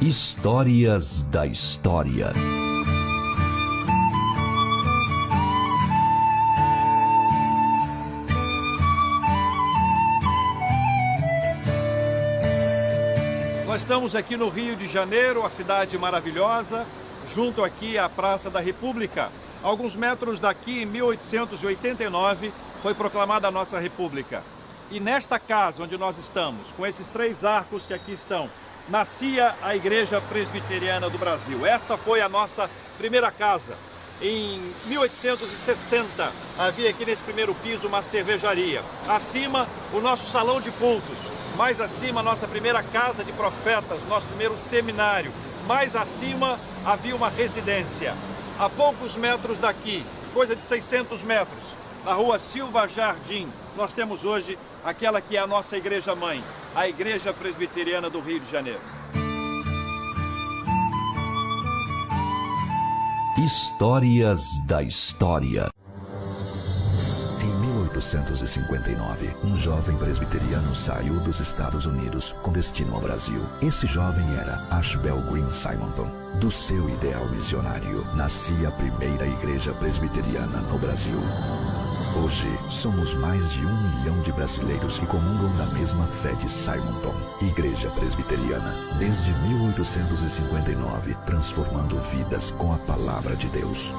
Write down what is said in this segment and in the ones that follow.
Histórias da História. Nós estamos aqui no Rio de Janeiro, a cidade maravilhosa, junto aqui à Praça da República. A alguns metros daqui, em 1889, foi proclamada a nossa República. E nesta casa onde nós estamos, com esses três arcos que aqui estão, nascia a Igreja Presbiteriana do Brasil. Esta foi a nossa primeira casa. Em 1860, havia aqui nesse primeiro piso uma cervejaria. Acima, o nosso salão de cultos. Mais acima, a nossa primeira casa de profetas, nosso primeiro seminário. Mais acima, havia uma residência. A poucos metros daqui, coisa de 600 metros, na rua Silva Jardim, nós temos hoje aquela que é a nossa igreja-mãe, a Igreja Presbiteriana do Rio de Janeiro. Histórias da História. Em 1859, um jovem presbiteriano saiu dos Estados Unidos com destino ao Brasil. Esse jovem era Ashbel Green Simonton. Do seu ideal missionário, nascia a primeira igreja presbiteriana no Brasil. Hoje, somos mais de 1 milhão de brasileiros que comungam da mesma fé de Simonton. Igreja Presbiteriana, desde 1859, transformando vidas com a palavra de Deus.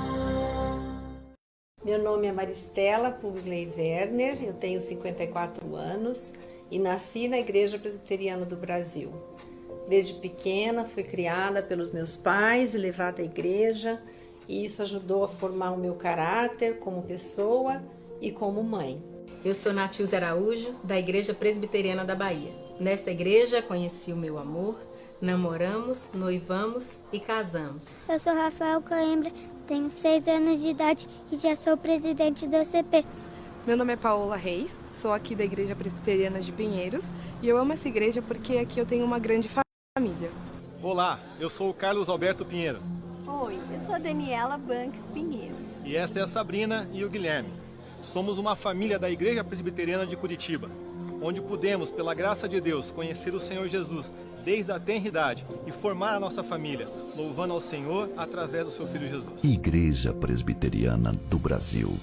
Meu nome é Maristela Pugsley Werner, eu tenho 54 anos e nasci na Igreja Presbiteriana do Brasil. Desde pequena fui criada pelos meus pais e levada à igreja, e isso ajudou a formar o meu caráter como pessoa e como mãe. Eu sou Natilza Araújo, da Igreja Presbiteriana da Bahia. Nesta igreja conheci o meu amor, namoramos, noivamos e casamos. Eu sou Rafael Coimbra, tenho 6 anos de idade e já sou presidente da CP. Meu nome é Paola Reis, sou aqui da Igreja Presbiteriana de Pinheiros e eu amo essa igreja porque aqui eu tenho uma grande família. Olá, eu sou o Carlos Alberto Pinheiro. Oi, eu sou a Daniela Banks Pinheiro. E esta é a Sabrina e o Guilherme. Somos uma família da Igreja Presbiteriana de Curitiba, onde pudemos, pela graça de Deus, conhecer o Senhor Jesus desde a tenridade e formar a nossa família, louvando ao Senhor através do seu Filho Jesus. Igreja Presbiteriana do Brasil.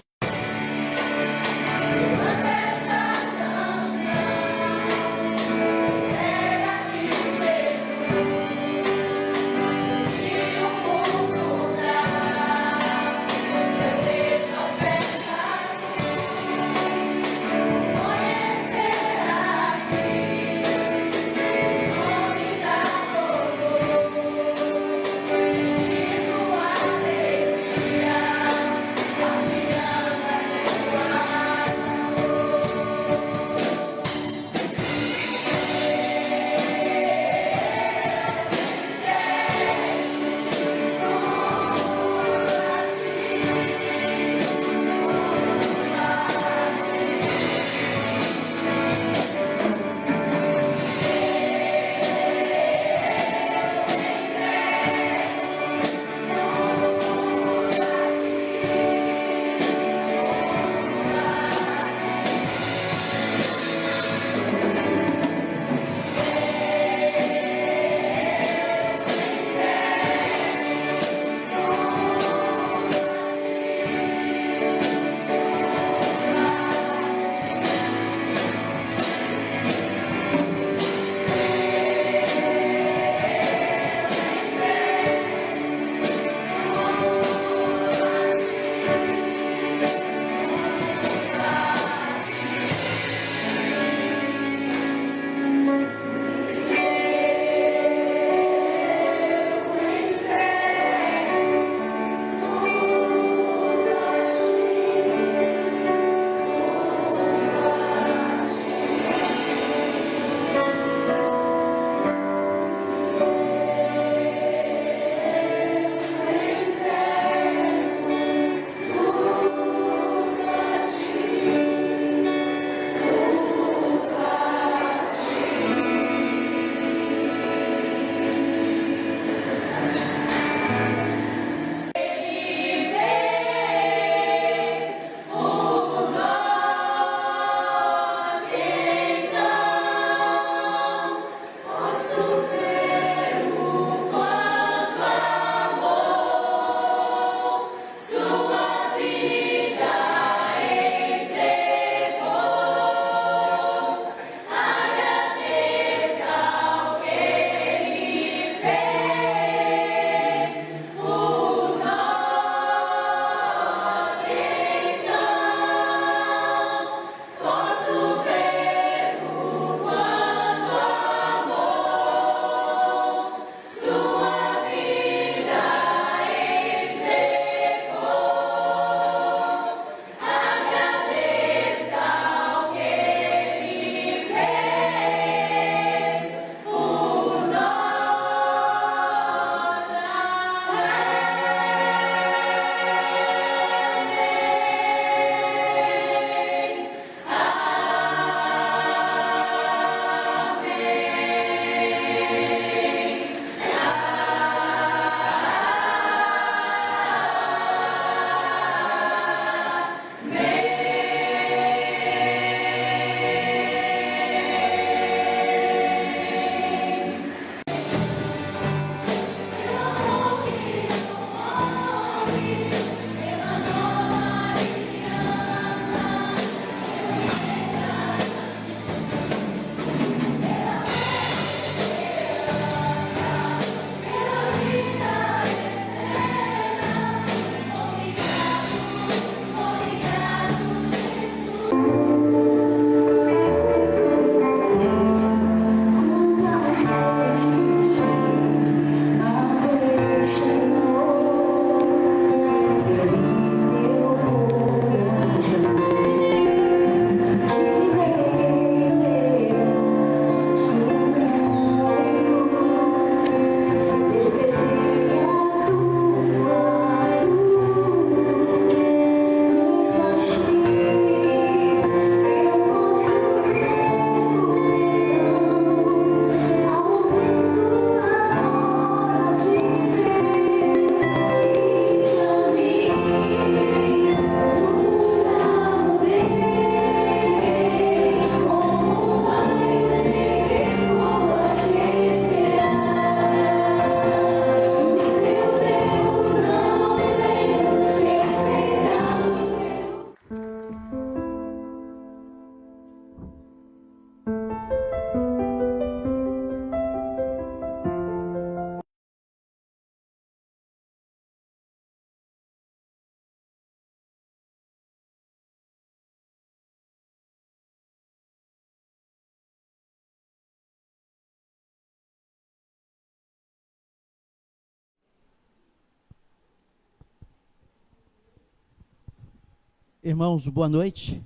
Irmãos, boa noite.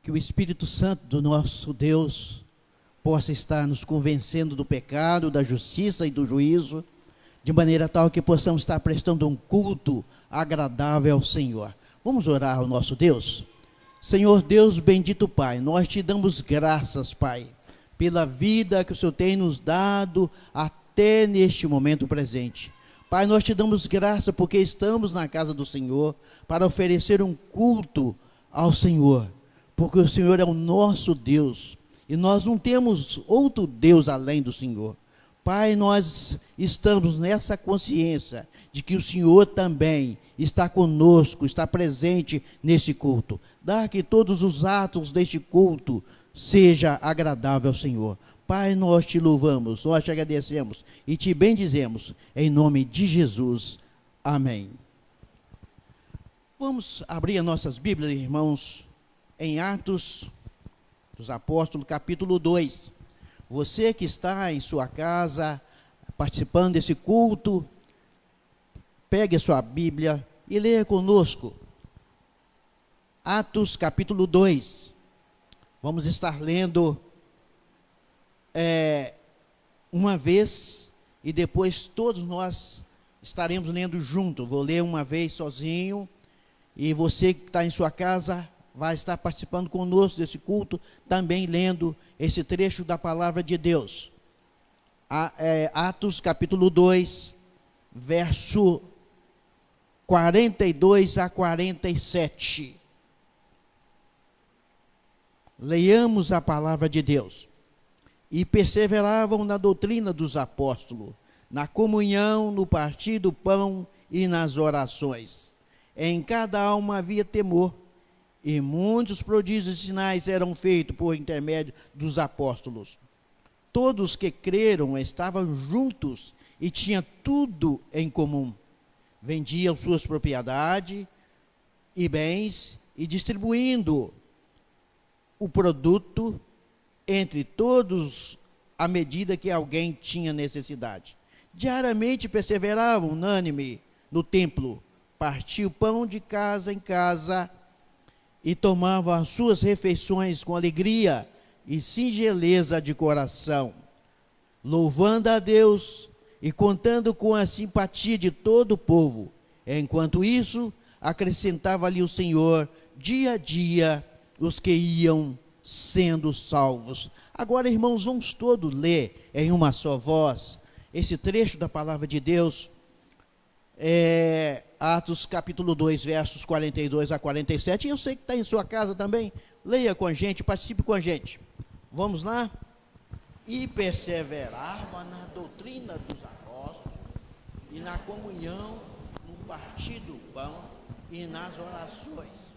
Que o Espírito Santo do nosso Deus possa estar nos convencendo do pecado, da justiça e do juízo, de maneira tal que possamos estar prestando um culto agradável ao Senhor. Vamos orar ao nosso Deus? Senhor Deus, bendito Pai, nós te damos graças, Pai, pela vida que o Senhor tem nos dado até neste momento presente. Pai, nós te damos graça porque estamos na casa do Senhor para oferecer um culto ao Senhor, porque o Senhor é o nosso Deus e nós não temos outro Deus além do Senhor. Pai, nós estamos nessa consciência de que o Senhor também está conosco, está presente nesse culto. Dá que todos os atos deste culto seja agradável ao Senhor. Pai, nós te louvamos, nós te agradecemos e te bendizemos, em nome de Jesus. Amém. Vamos abrir as nossas Bíblias, irmãos, em Atos dos Apóstolos, capítulo 2. Você que está em sua casa, participando desse culto, pegue a sua Bíblia e leia conosco. Atos, capítulo 2. Vamos estar lendo uma vez e depois todos nós estaremos lendo junto. Vou ler uma vez sozinho e você que está em sua casa vai estar participando conosco desse culto, também lendo esse trecho da palavra de Deus. Atos capítulo 2, verso 42 a 47. Leiamos a palavra de Deus. E perseveravam na doutrina dos apóstolos, na comunhão, no partir do pão e nas orações. Em cada alma havia temor, e muitos prodígios e sinais eram feitos por intermédio dos apóstolos. Todos que creram estavam juntos e tinham tudo em comum. Vendiam suas propriedades e bens e distribuindo o produto entre todos à medida que alguém tinha necessidade. Diariamente perseveravam unânime no templo, partiam pão de casa em casa e tomavam as suas refeições com alegria e singeleza de coração, louvando a Deus e contando com a simpatia de todo o povo. Enquanto isso, acrescentava-lhe o Senhor dia a dia os que iam sendo salvos. Agora, irmãos, vamos todos ler em uma só voz esse trecho da palavra de Deus, Atos capítulo 2, versos 42 a 47. E eu sei que está em sua casa também, leia com a gente, participe com a gente. Vamos lá? E perseverava na doutrina dos apóstolos, e na comunhão, no partir do pão e nas orações.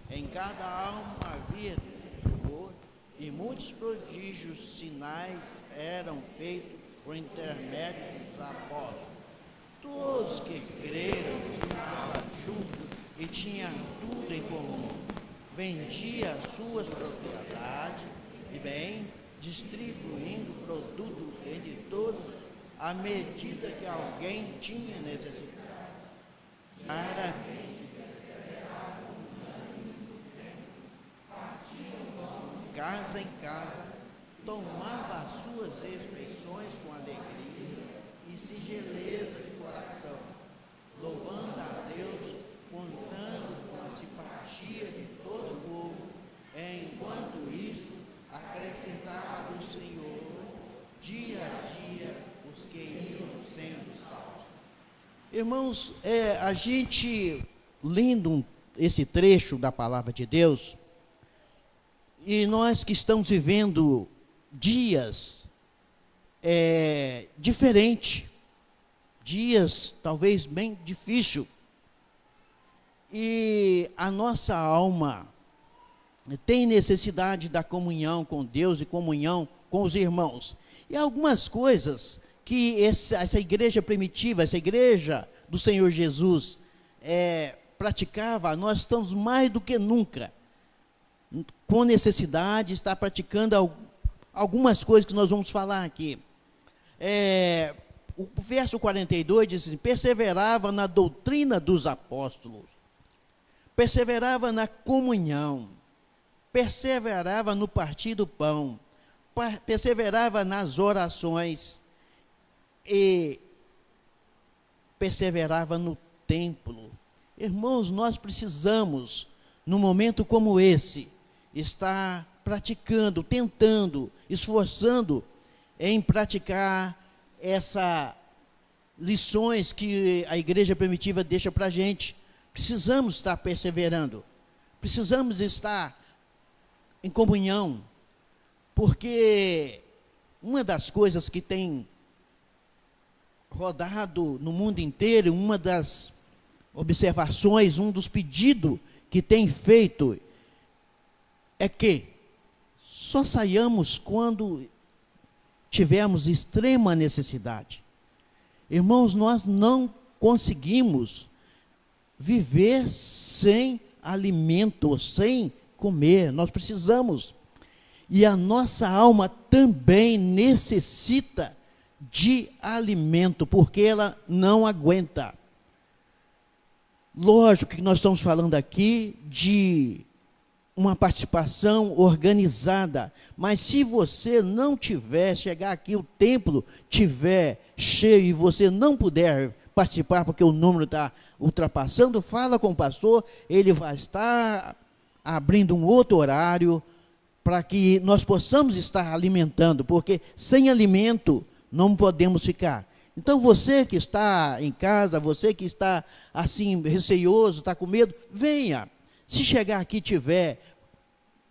Em cada alma havia temor, e muitos prodígios, sinais eram feitos por intermédio dos apóstolos. Todos que creram estavam juntos e tinham tudo em comum. Vendia as suas propriedades e bem, distribuindo produto entre todos, à medida que alguém tinha necessidade. Casa em casa, tomava as suas refeições com alegria e singeleza de coração, louvando a Deus, contando com a simpatia de todo o povo. Enquanto isso, acrescentava do Senhor dia a dia os que iam sendo salvos. Irmãos, a gente lendo esse trecho da palavra de Deus, e nós que estamos vivendo dias diferentes, dias talvez bem difíceis, e a nossa alma tem necessidade da comunhão com Deus e comunhão com os irmãos. E algumas coisas que essa igreja primitiva, essa igreja do Senhor Jesus praticava, nós estamos mais do que nunca com necessidade de estar praticando algumas coisas que nós vamos falar aqui. O verso 42 diz assim: perseverava na doutrina dos apóstolos. perseverava na comunhão, perseverava no partir do pão, perseverava nas orações e perseverava no templo. Irmãos, nós precisamos, num momento como esse, estar praticando, tentando, esforçando em praticar essas lições que a igreja primitiva deixa para a gente. Precisamos estar perseverando, precisamos estar em comunhão, porque uma das coisas que tem rodado no mundo inteiro, uma das observações, um dos pedidos que tem feito é que só saiamos quando tivermos extrema necessidade. Irmãos, nós não conseguimos viver sem alimento, sem comer. Nós precisamos. E a nossa alma também necessita de alimento, porque ela não aguenta. Lógico que nós estamos falando aqui de uma participação organizada, mas se você não tiver, chegar aqui, o templo tiver cheio e você não puder participar porque o número está ultrapassando, fala com o pastor, ele vai estar abrindo um outro horário para que nós possamos estar alimentando, porque sem alimento não podemos ficar. Então você que está em casa, você que está assim receioso, está com medo, venha. Se chegar aqui tiver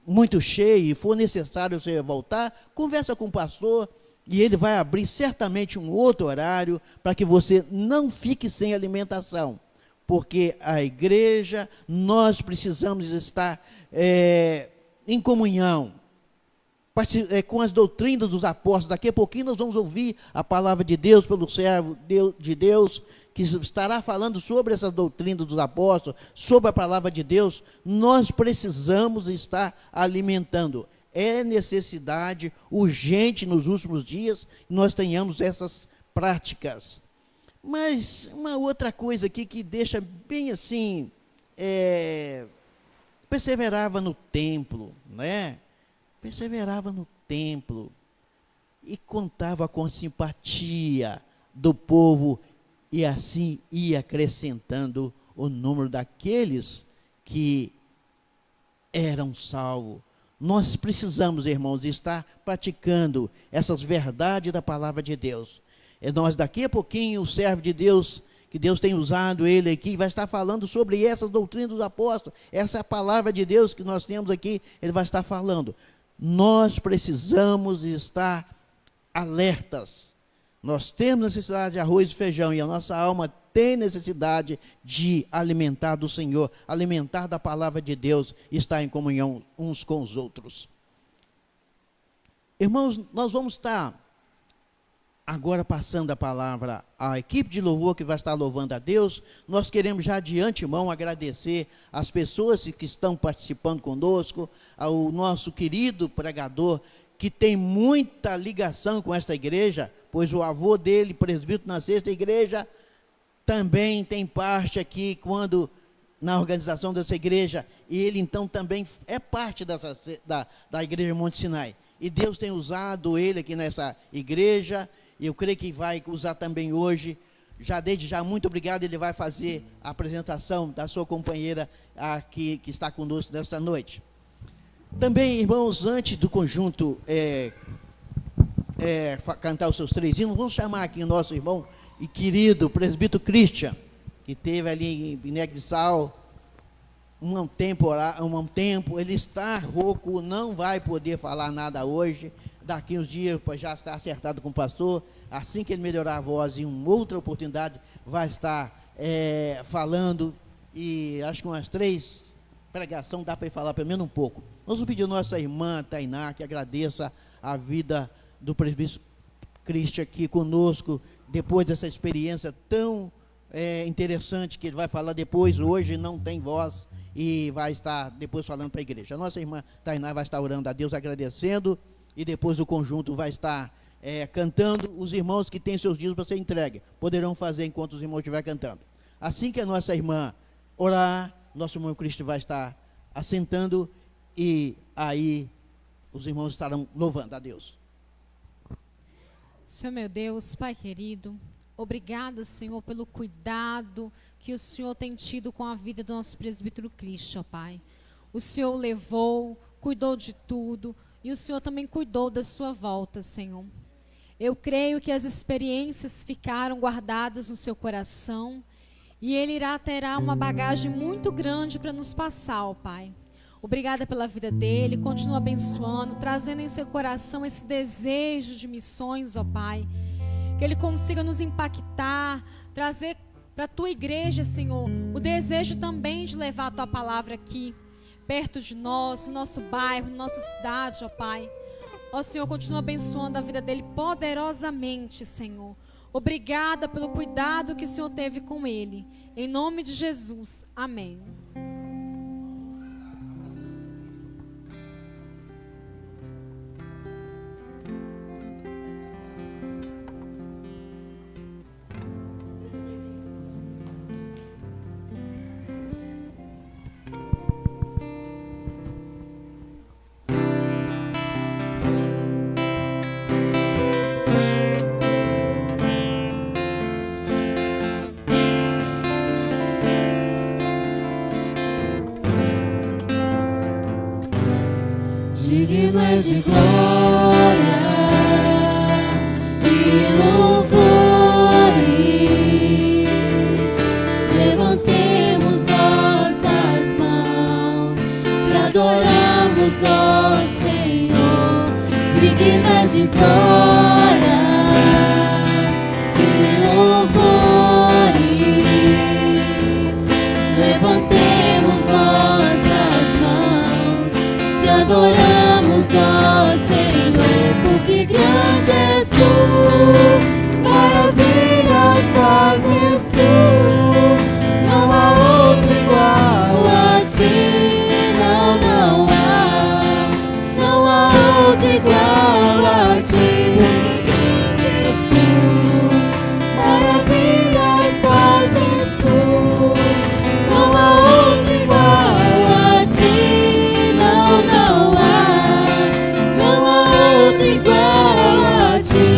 muito cheio e for necessário você voltar, conversa com o pastor e ele vai abrir certamente um outro horário para que você não fique sem alimentação. Porque a igreja, nós precisamos estar em comunhão com as doutrinas dos apóstolos. Daqui a pouquinho nós vamos ouvir a palavra de Deus pelo servo de Deus, que estará falando sobre essas doutrinas dos apóstolos, sobre a palavra de Deus. Nós precisamos estar alimentando. É necessidade urgente nos últimos dias que nós tenhamos essas práticas. Mas uma outra coisa aqui que deixa bem assim, perseverava no templo, né? Perseverava no templo e contava com a simpatia do povo e assim ia acrescentando o número daqueles que eram salvos. Nós precisamos, irmãos, estar praticando essas verdades da palavra de Deus. Nós daqui a pouquinho, o servo de Deus, que Deus tem usado ele aqui, vai estar falando sobre essas doutrinas dos apóstolos, essa palavra de Deus que nós temos aqui, ele vai estar falando. Nós precisamos estar alertas. Nós temos necessidade de arroz e feijão e a nossa alma tem necessidade de alimentar do Senhor, alimentar da palavra de Deus, estar em comunhão uns com os outros. Irmãos, nós vamos estar agora passando a palavra à equipe de louvor que vai estar louvando a Deus. Nós queremos já de antemão agradecer as pessoas que estão participando conosco, ao nosso querido pregador, que tem muita ligação com esta igreja, pois o avô dele, presbítero na sexta igreja, também tem parte aqui na organização dessa igreja, e ele então também é parte da igreja Monte Sinai. E Deus tem usado ele aqui nessa igreja, e eu creio que vai usar também hoje. Desde já, muito obrigado. Ele vai fazer a apresentação da sua companheira aqui, que está conosco nesta noite. Também, irmãos, antes do conjunto cantar os seus 3 hinos, vamos chamar aqui o nosso irmão e querido presbítero Christian, que esteve ali em Guiné-Bissau um tempo, ele está rouco, não vai poder falar nada hoje. Daqui uns dias já está acertado com o pastor, assim que ele melhorar a voz, em uma outra oportunidade, vai estar falando, e acho que umas 3 pregações dá para ele falar pelo menos um pouco. Nós vamos pedir a nossa irmã Tainá que agradeça a vida do presbítero Cristo aqui conosco, depois dessa experiência tão interessante, que ele vai falar depois. Hoje não tem voz e vai estar depois falando para a igreja. A nossa irmã Tainá vai estar orando a Deus, agradecendo, e depois o conjunto vai estar cantando. Os irmãos que têm seus dias para ser entregue poderão fazer enquanto os irmãos estiverem cantando. Assim que a nossa irmã orar, nosso irmão Cristo vai estar assentando e aí os irmãos estarão louvando a Deus. Senhor meu Deus, Pai querido, obrigada, Senhor, pelo cuidado que o Senhor tem tido com a vida do nosso presbítero Cristo, ó Pai. O Senhor o levou, cuidou de tudo, e o Senhor também cuidou da sua volta, Senhor. Eu creio que as experiências ficaram guardadas no seu coração, e ele terá uma bagagem muito grande para nos passar, ó Pai. Obrigada pela vida dele, continua abençoando, trazendo em seu coração esse desejo de missões, ó Pai. Que ele consiga nos impactar, trazer para a tua igreja, Senhor, o desejo também de levar a tua palavra aqui, perto de nós, no nosso bairro, na nossa cidade, ó Pai. Ó Senhor, continua abençoando a vida dele poderosamente, Senhor. Obrigada pelo cuidado que o Senhor teve com ele. Em nome de Jesus, amém. Digno és de glória e louvores, levantemos nossas mãos, te adoramos, ó Senhor. Digno és de glória e louvores, levantemos nossas mãos, te adoramos, ó Senhor, porque grande és tu, maravilhas fazes tu, não há outro igual a ti, não há outro igual a ti, grande és tu, maravilhas fazes tu, não há outro igual a ti, não há outro igual a ti.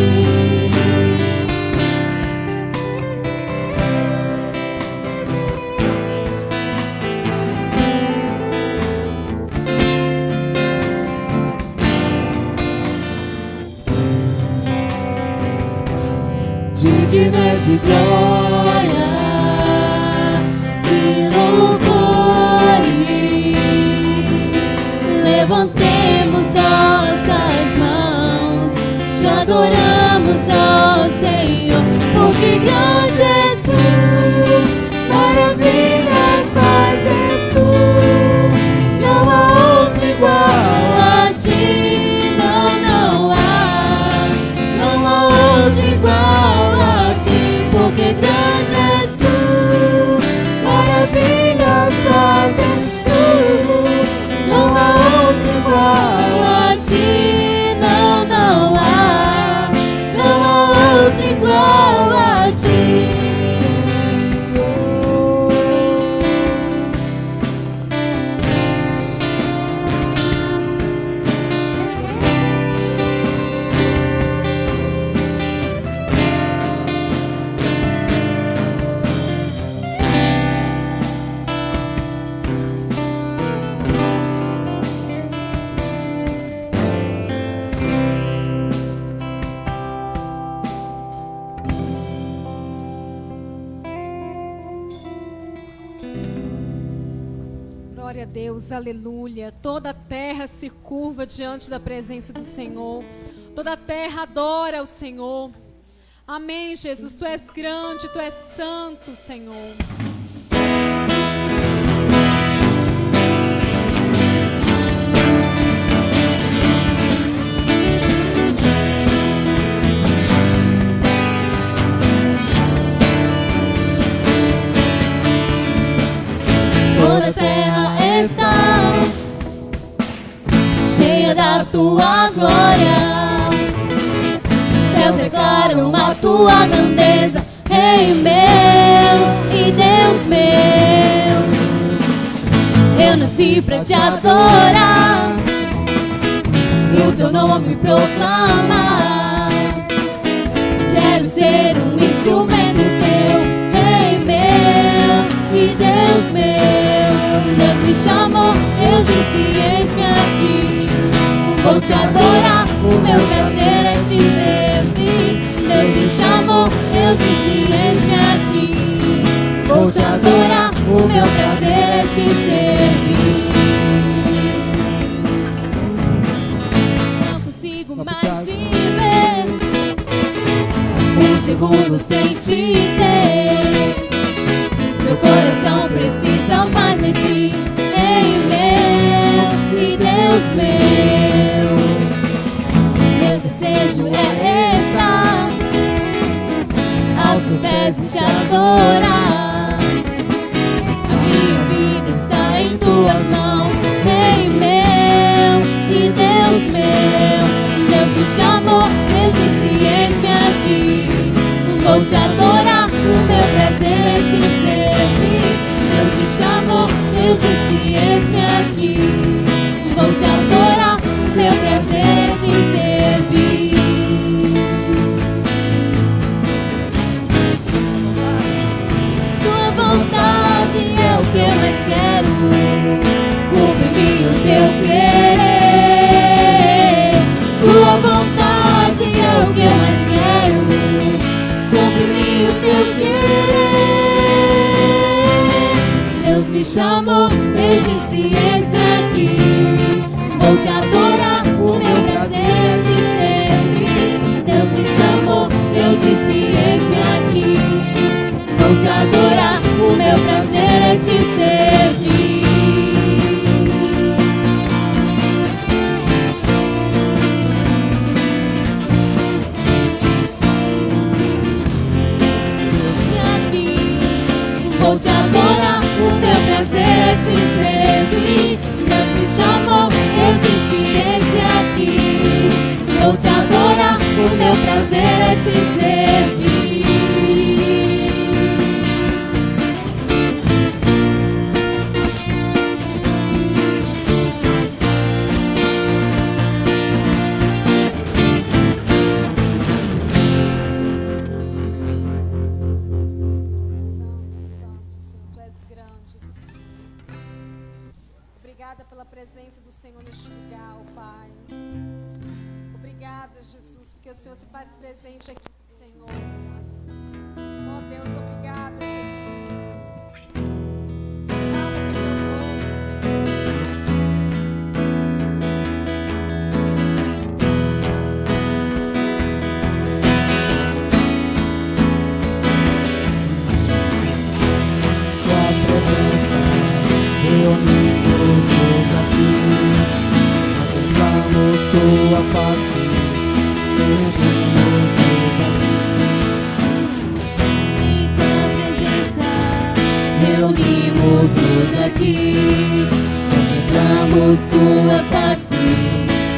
Digno és de glória e louvores, levantemos nossas mãos, te adoramos, ó Senhor, porque grande és tu, maravilhas fazes tu, não há outro igual a ti, não há outro igual a ti, porque grande és tu, maravilhas fazes tu, não há outro igual a ti, não há outro igual a ti. Glória a Deus, aleluia. Toda a terra se curva diante da presença do Senhor. Toda a terra adora o Senhor. Amém, Jesus. Tu és grande, tu és santo, Senhor. Toda a terra está cheia da tua glória, céus declaram a tua grandeza, Rei meu e Deus meu. nasci pra te adorar e o teu nome proclamar. Quero ser um instrumento teu, Rei meu e Deus meu. Deus me chamou, eu disse eis-me aqui. Vou te adorar, o meu prazer é te servir. Deus me chamou, eu disse eis-me aqui. Vou te adorar, o meu prazer é te servir. Não consigo mais viver um segundo sem te ter. Meu coração precisa mais de ti, Rei meu e Deus meu. Meu desejo é estar aos teus pés e te adorar. A minha vida está em tuas mãos, Rei meu e Deus meu. Deus me chamou, eu disse eis-me aqui. Vou te adorar, o meu prazer é te servir. Deus me chamou, eu disse eis-me aqui. Vou te adorar, o meu prazer é te servir. Tua vontade é o que eu mais quero, cumpre-me o teu querer. Tua vontade é o que eu mais quero, cumpre-me o teu querer. Deus me chamou, eu disse eis-me aqui. Vou te adorar, o meu prazer é te servir. Deus me chamou, eu disse eis-me aqui. Vou te adorar, o meu prazer é te servir. Vou te adorar, o meu prazer é te servir. Deus me chamou, eu disse eis-me aqui. Vou te adorar, o meu prazer é te servir. Obrigada pela presença do Senhor neste lugar, ó Pai. Obrigada, Jesus, porque o Senhor se faz presente aqui, Senhor. Ó Deus, obrigada, Jesus. Tua presença reunimos-nos aqui, contemplamos tua face, reunimos-nos aqui. Em tua presença reunimos-nos aqui, contemplamos tua face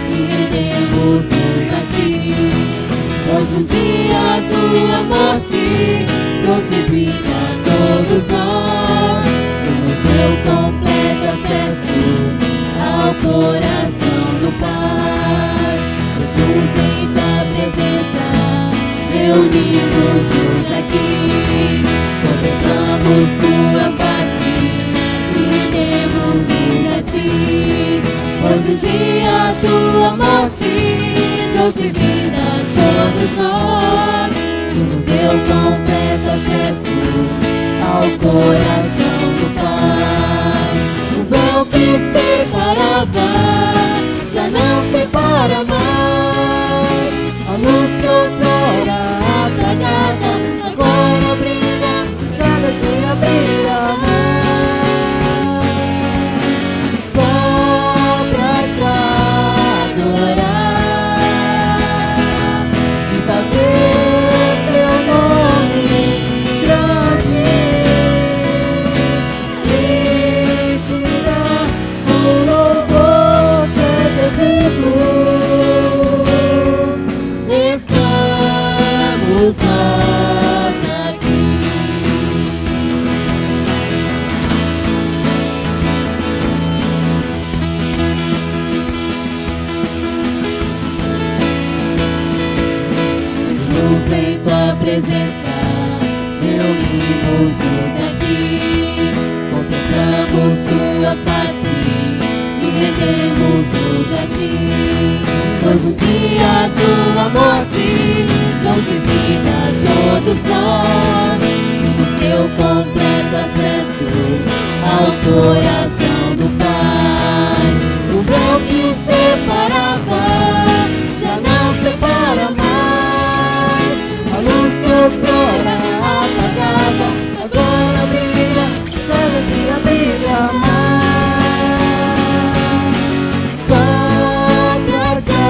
e rendemos-nos a ti. Pois um dia a tua morte trouxe vida a todos nós, nos deu completo acesso ao coração do Pai. Jesus, em tua presença reunimos-nos aqui, contemplamos tua face e rendemos-nos a ti. Pois um dia a tua morte trouxe vida a todos nós, e nos deu completo acesso ao coração do Pai. O véu que separava já não separa mais. A luz que outrora apagada agora brilha, cada dia brilha mais. Só pra te adorar e fazer teu nome grande e te dar o louvor que é devido. presença, reunimos-nos aqui, contemplamos tua face e rendemos-nos a ti. Pois um dia tua morte trouxe vida a todos nós e nos deu completo acesso ao coração do Pai. O véu que separava já não separa mais. A luz que outrora apagada agora brilha, cada dia brilha mais. Só pra te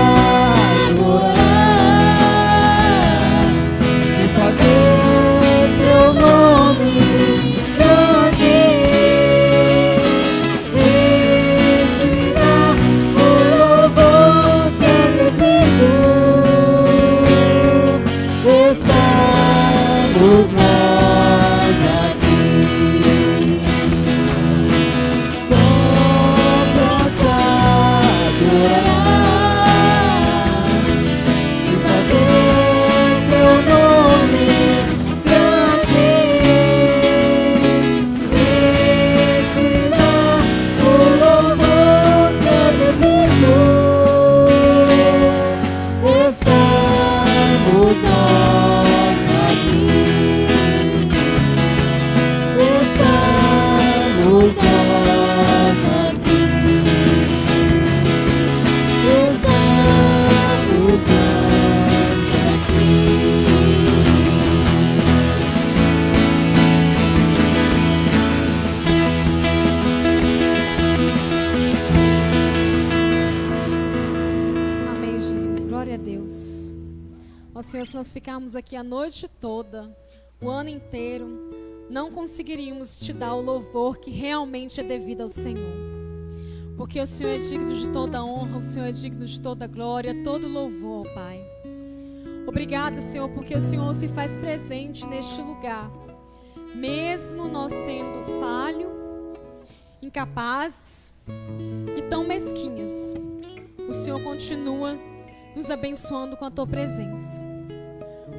adorar e fazer teu nome grande e te dar o louvor que é devido. Estamos nós aqui só pra te adorar e fazer teu nome grande e te dar o louvor que é devido. Estamos nós aqui, estamos nós aqui, estamos nós aqui. Amém, Jesus. Glória a Deus. Ó Senhor, se nós ficarmos aqui a noite toda, o ano inteiro, não conseguiríamos te dar o louvor que realmente é devido ao Senhor. Porque o Senhor é digno de toda honra, o Senhor é digno de toda glória, todo louvor, Pai. Obrigada, Senhor, porque o Senhor se faz presente neste lugar. Mesmo nós sendo falhos, incapazes e tão mesquinhas, o Senhor continua nos abençoando com a tua presença.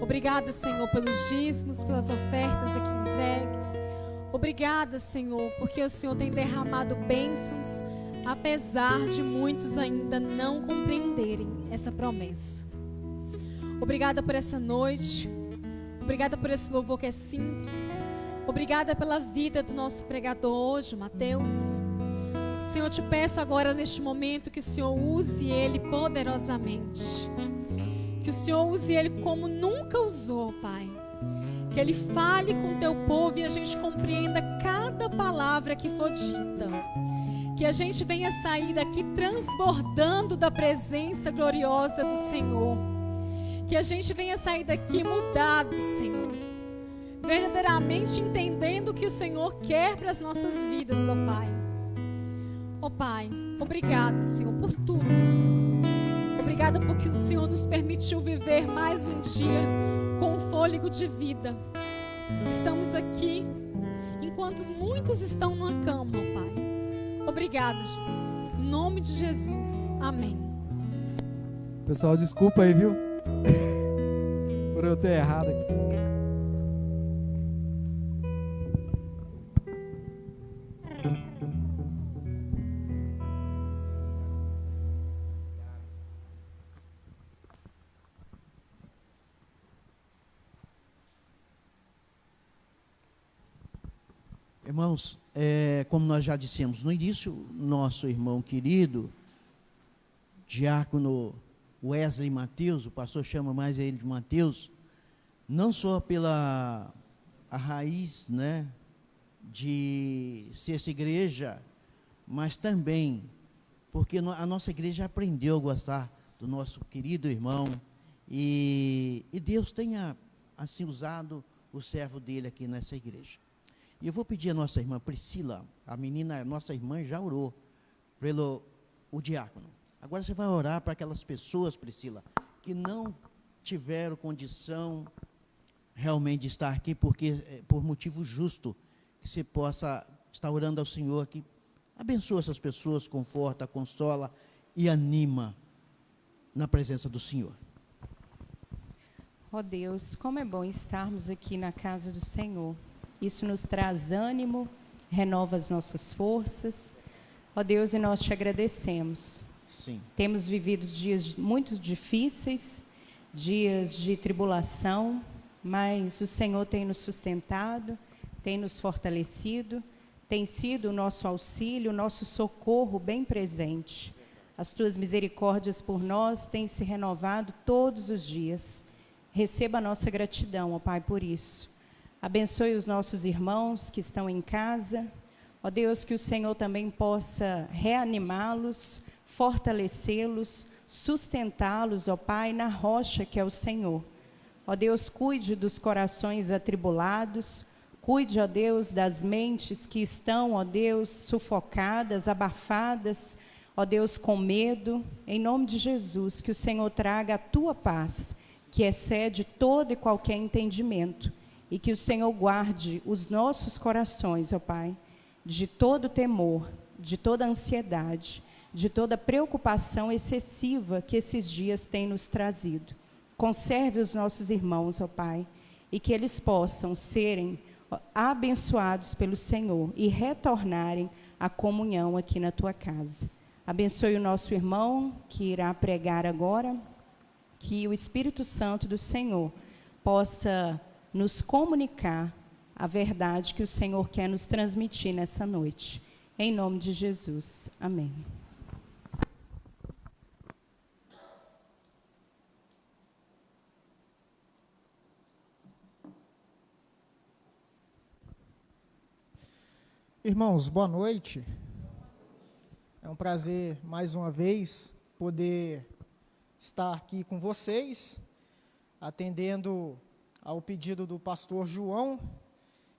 Obrigada, Senhor, pelos dízimos, pelas ofertas aqui entregues. Obrigada, Senhor, porque o Senhor tem derramado bênçãos, apesar de muitos ainda não compreenderem essa promessa. Obrigada por essa noite. Obrigada por esse louvor que é simples. Obrigada pela vida do nosso pregador hoje, Mateus. Senhor, eu te peço agora neste momento que o Senhor use ele poderosamente. Que o Senhor use ele como nunca usou, Pai. Que ele fale com o teu povo e a gente compreenda cada palavra que for dita. Que a gente venha sair daqui transbordando da presença gloriosa do Senhor. Que a gente venha sair daqui mudado, Senhor. Verdadeiramente entendendo o que o Senhor quer para as nossas vidas, ó Pai. Ó Pai, obrigada, Senhor, por tudo. Obrigada porque o Senhor nos permitiu viver mais um dia com fôlego de vida. Estamos aqui enquanto muitos estão numa cama, ó Pai. Obrigada, Jesus. Em nome de Jesus. Amém. Pessoal, desculpa aí, viu? Por eu ter errado aqui. Irmãos, como nós já dissemos no início, nosso irmão querido, diácono Wesley Mateus, o pastor chama mais ele de Mateus, não só pela a raiz, né, de ser essa igreja, mas também porque a nossa igreja aprendeu a gostar do nosso querido irmão, e Deus tenha assim usado o servo dele aqui nessa igreja. E eu vou pedir à nossa irmã Priscila, a menina, nossa irmã já orou pelo o diácono. Agora você vai orar para aquelas pessoas, Priscila, que não tiveram condição realmente de estar aqui, porque por motivo justo, que você possa estar orando ao Senhor, que abençoa essas pessoas, conforta, consola e anima na presença do Senhor. Ó Deus, como é bom estarmos aqui na casa do Senhor. Isso nos traz ânimo, renova as nossas forças. Ó Deus, e nós te agradecemos. Sim. Temos vivido dias muito difíceis, dias de tribulação, mas o Senhor tem nos sustentado, tem nos fortalecido, tem sido o nosso auxílio, o nosso socorro bem presente. As tuas misericórdias por nós têm se renovado todos os dias. Receba a nossa gratidão, ó Pai, por isso. Abençoe os nossos irmãos que estão em casa. Ó Deus, que o Senhor também possa reanimá-los, fortalecê-los, sustentá-los, ó Pai, na rocha que é o Senhor. Ó Deus, cuide dos corações atribulados, cuide, ó Deus, das mentes que estão, ó Deus, sufocadas, abafadas, ó Deus, com medo. Em nome de Jesus, que o Senhor traga a tua paz, que excede todo e qualquer entendimento, e que o Senhor guarde os nossos corações, ó Pai, de todo temor, de toda ansiedade, de toda preocupação excessiva que esses dias têm nos trazido. Conserve os nossos irmãos, ó Pai, e que eles possam serem abençoados pelo Senhor e retornarem à comunhão aqui na tua casa. Abençoe o nosso irmão que irá pregar agora, que o Espírito Santo do Senhor possa nos comunicar a verdade que o Senhor quer nos transmitir nessa noite. Em nome de Jesus. Amém. Irmãos, boa noite. É um prazer, mais uma vez, poder estar aqui com vocês, atendendo ao pedido do pastor João,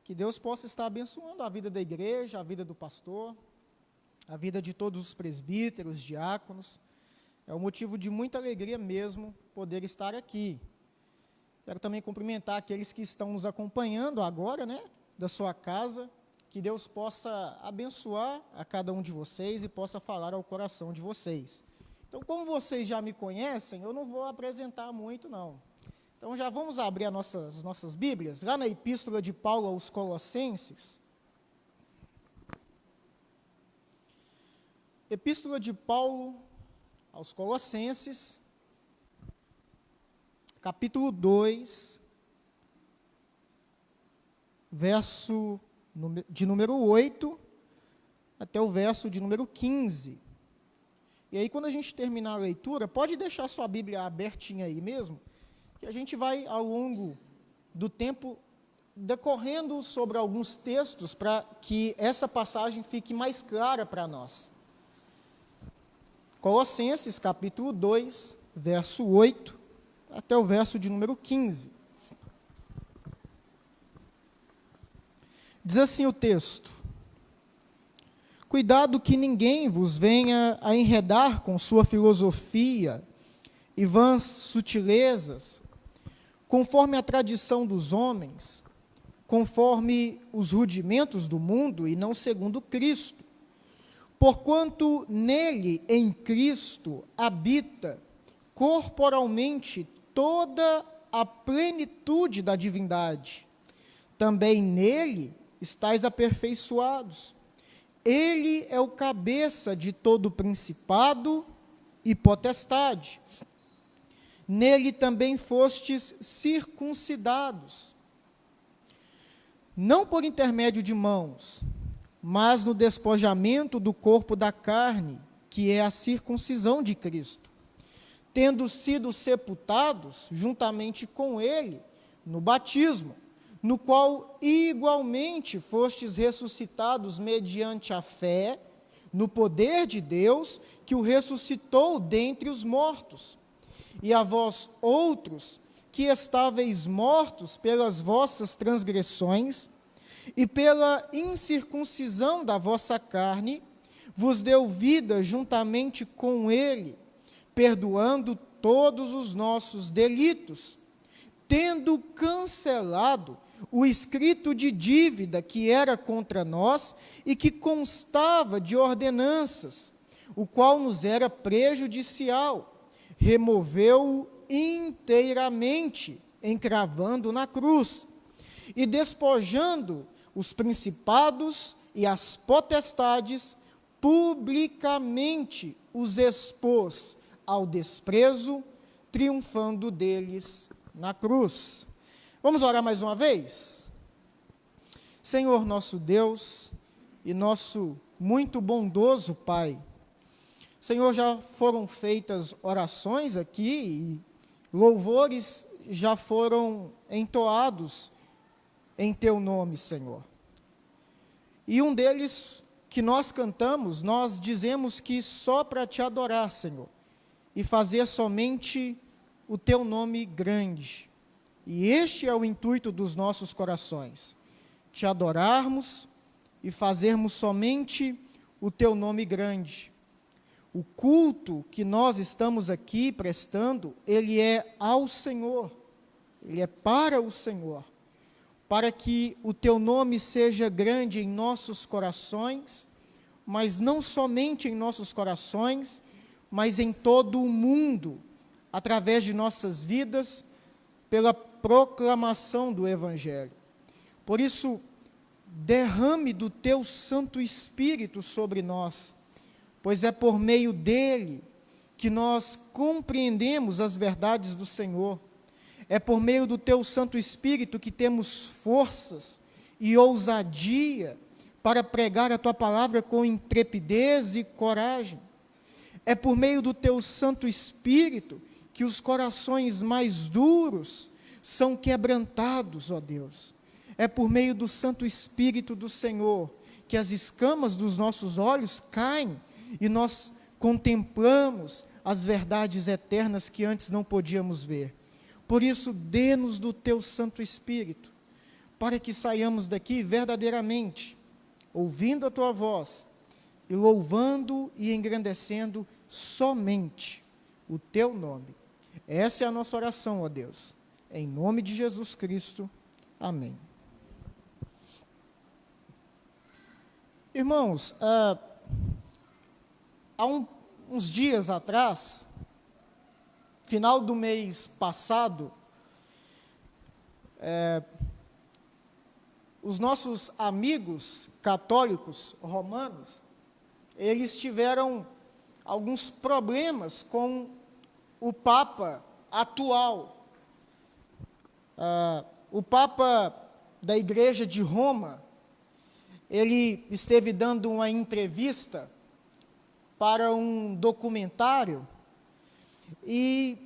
que Deus possa estar abençoando a vida da igreja, a vida do pastor, a vida de todos os presbíteros, diáconos. É um motivo de muita alegria mesmo poder estar aqui. Quero também cumprimentar aqueles que estão nos acompanhando agora, da sua casa. Que Deus possa abençoar a cada um de vocês e possa falar ao coração de vocês. Então, como vocês já me conhecem, eu não vou apresentar muito, não. Então, já vamos abrir as nossas Bíblias, lá na Epístola de Paulo aos Colossenses. Epístola de Paulo aos Colossenses, capítulo 2, verso de número 8 até o verso de número 15. E aí, quando a gente terminar a leitura, pode deixar sua Bíblia abertinha aí mesmo, que a gente vai, ao longo do tempo, decorrendo sobre alguns textos para que essa passagem fique mais clara para nós. Colossenses, capítulo 2, verso 8 até o verso de número 15. Diz assim o texto: cuidado que ninguém vos venha a enredar com sua filosofia e vãs sutilezas, conforme a tradição dos homens, conforme os rudimentos do mundo e não segundo Cristo. Porquanto nele, em Cristo, habita corporalmente toda a plenitude da divindade. Também nele estais aperfeiçoados. Ele é o cabeça de todo principado e potestade. Nele também fostes circuncidados, não por intermédio de mãos, mas no despojamento do corpo da carne, que é a circuncisão de Cristo, tendo sido sepultados juntamente com ele no batismo, no qual igualmente fostes ressuscitados mediante a fé, no poder de Deus, que o ressuscitou dentre os mortos. E a vós outros, que estáveis mortos pelas vossas transgressões, e pela incircuncisão da vossa carne, vos deu vida juntamente com ele, perdoando todos os nossos delitos, tendo cancelado o escrito de dívida que era contra nós e que constava de ordenanças, o qual nos era prejudicial, removeu-o inteiramente, encravando na cruz e despojando os principados e as potestades, publicamente os expôs ao desprezo, triunfando deles na cruz. Vamos orar mais uma vez? Senhor nosso Deus e nosso muito bondoso Pai, Senhor, já foram feitas orações aqui e louvores já foram entoados em Teu nome, Senhor. E um deles que nós cantamos, nós dizemos que só para Te adorar, Senhor, e fazer somente o Teu nome grande. E este é o intuito dos nossos corações, Te adorarmos e fazermos somente o Teu nome grande. O culto que nós estamos aqui prestando, ele é ao Senhor, ele é para o Senhor, para que o Teu nome seja grande em nossos corações, mas não somente em nossos corações, mas em todo o mundo, através de nossas vidas, pela proclamação do Evangelho. Por isso, derrame do Teu Santo Espírito sobre nós, pois é por meio dele que nós compreendemos as verdades do Senhor. É por meio do Teu Santo Espírito que temos forças e ousadia para pregar a Tua palavra com intrepidez e coragem. É por meio do Teu Santo Espírito que os corações mais duros são quebrantados, ó Deus. É por meio do Santo Espírito do Senhor que as escamas dos nossos olhos caem e nós contemplamos as verdades eternas que antes não podíamos ver. Por isso, dê-nos do Teu Santo Espírito, para que saiamos daqui verdadeiramente, ouvindo a Tua voz, e louvando e engrandecendo somente o Teu nome. Essa é a nossa oração, ó Deus. Em nome de Jesus Cristo. Amém. Irmãos, há uns dias atrás, final do mês passado, os nossos amigos católicos romanos, eles tiveram alguns problemas com o Papa atual. O Papa da Igreja de Roma, ele esteve dando uma entrevista para um documentário, e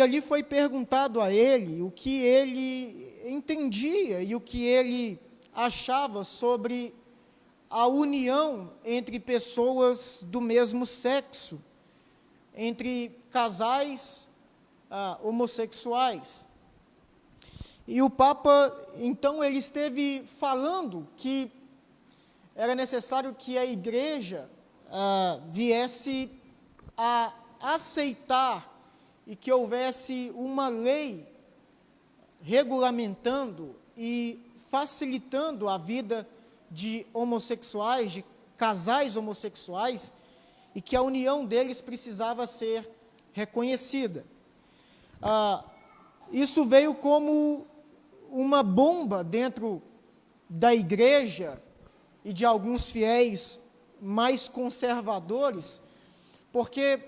ali foi perguntado a ele o que ele entendia e o que ele achava sobre a união entre pessoas do mesmo sexo, entre casais homossexuais. E o Papa, então, ele esteve falando que era necessário que a Igreja viesse a aceitar e que houvesse uma lei regulamentando e facilitando a vida de homossexuais, de casais homossexuais, e que a união deles precisava ser reconhecida. Isso veio como uma bomba dentro da Igreja e de alguns fiéis mais conservadores, porque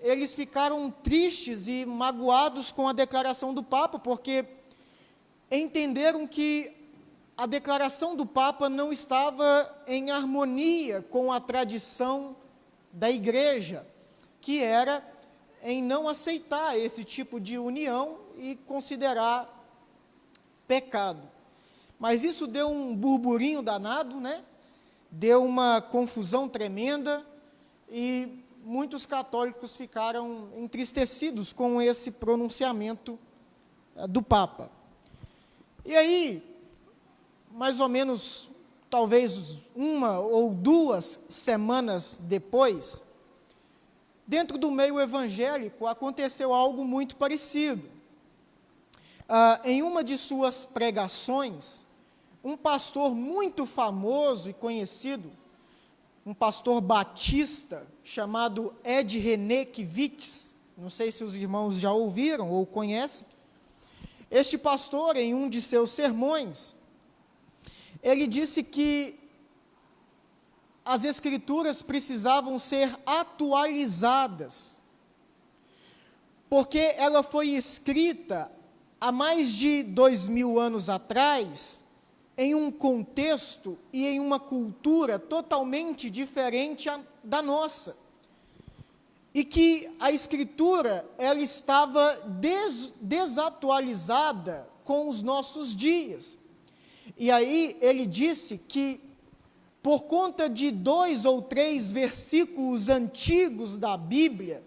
eles ficaram tristes e magoados com a declaração do Papa, porque entenderam que a declaração do Papa não estava em harmonia com a tradição da Igreja, que era em não aceitar esse tipo de união e considerar pecado. Mas isso deu um burburinho danado, né? Deu uma confusão tremenda, e muitos católicos ficaram entristecidos com esse pronunciamento do Papa. E aí, mais ou menos, talvez 1 ou 2 semanas depois, dentro do meio evangélico, aconteceu algo muito parecido. Em uma de suas pregações, um pastor muito famoso e conhecido, um pastor batista, chamado Ed René Kivitz, não sei se os irmãos já ouviram ou conhecem, Este pastor, em um de seus sermões, ele disse que as Escrituras precisavam ser atualizadas, porque ela foi escrita há mais de 2000 anos atrás, em um contexto e em uma cultura totalmente diferente da nossa. E que a Escritura, ela estava desatualizada com os nossos dias. E aí ele disse que, por conta de 2 ou 3 versículos antigos da Bíblia,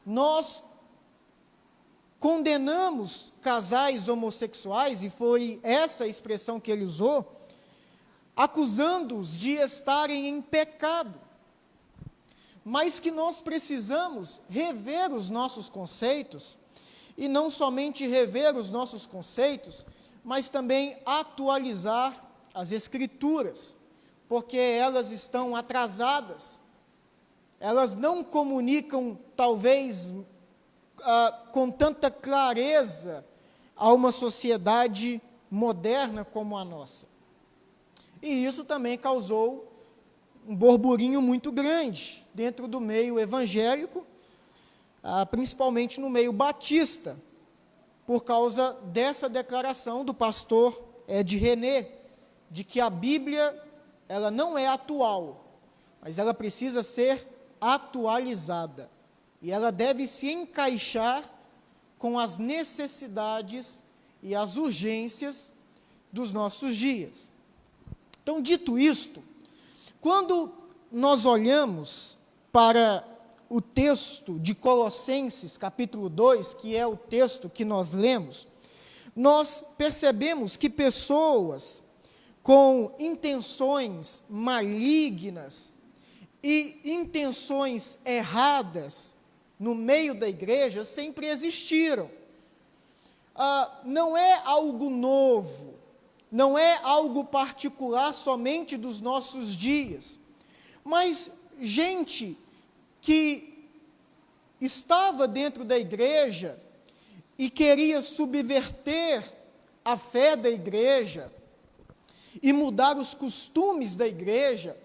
nós condenamos casais homossexuais, e foi essa a expressão que ele usou, acusando-os de estarem em pecado. Mas que nós precisamos rever os nossos conceitos, e não somente rever os nossos conceitos, mas também atualizar as Escrituras, porque elas estão atrasadas, elas não comunicam, talvez, com tanta clareza a uma sociedade moderna como a nossa. E isso também causou um burburinho muito grande dentro do meio evangélico, principalmente no meio batista, por causa dessa declaração do pastor Ed René, de que a Bíblia, ela não é atual, mas ela precisa ser atualizada, e ela deve se encaixar com as necessidades e as urgências dos nossos dias. Então, dito isto, quando nós olhamos para o texto de Colossenses, capítulo 2, que é o texto que nós lemos, nós percebemos que pessoas com intenções malignas e intenções erradas no meio da igreja sempre existiram. Não é algo novo, não é algo particular somente dos nossos dias, mas gente que estava dentro da igreja e queria subverter a fé da igreja e mudar os costumes da igreja,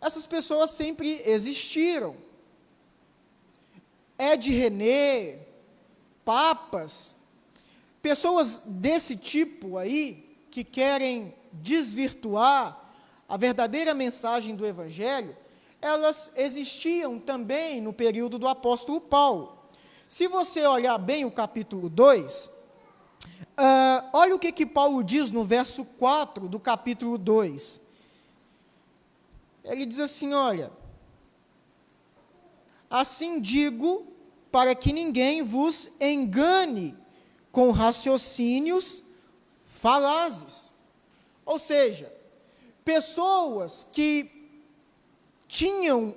essas pessoas sempre existiram. Ed René, papas, pessoas desse tipo aí, que querem desvirtuar a verdadeira mensagem do Evangelho, elas existiam também no período do apóstolo Paulo. Se você olhar bem o capítulo 2, olha o que Paulo diz no verso 4 do capítulo 2. Ele diz assim, olha: assim digo, para que ninguém vos engane com raciocínios falazes. Ou seja, pessoas que tinham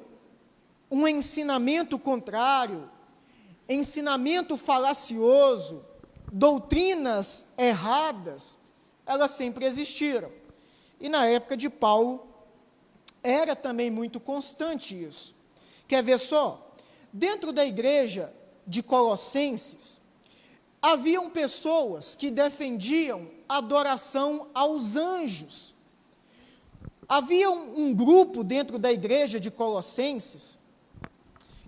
um ensinamento contrário, ensinamento falacioso, doutrinas erradas, elas sempre existiram. E na época de Paulo, era também muito constante isso. Quer ver só? Dentro da igreja de Colossenses, haviam pessoas que defendiam adoração aos anjos. Havia um grupo dentro da igreja de Colossenses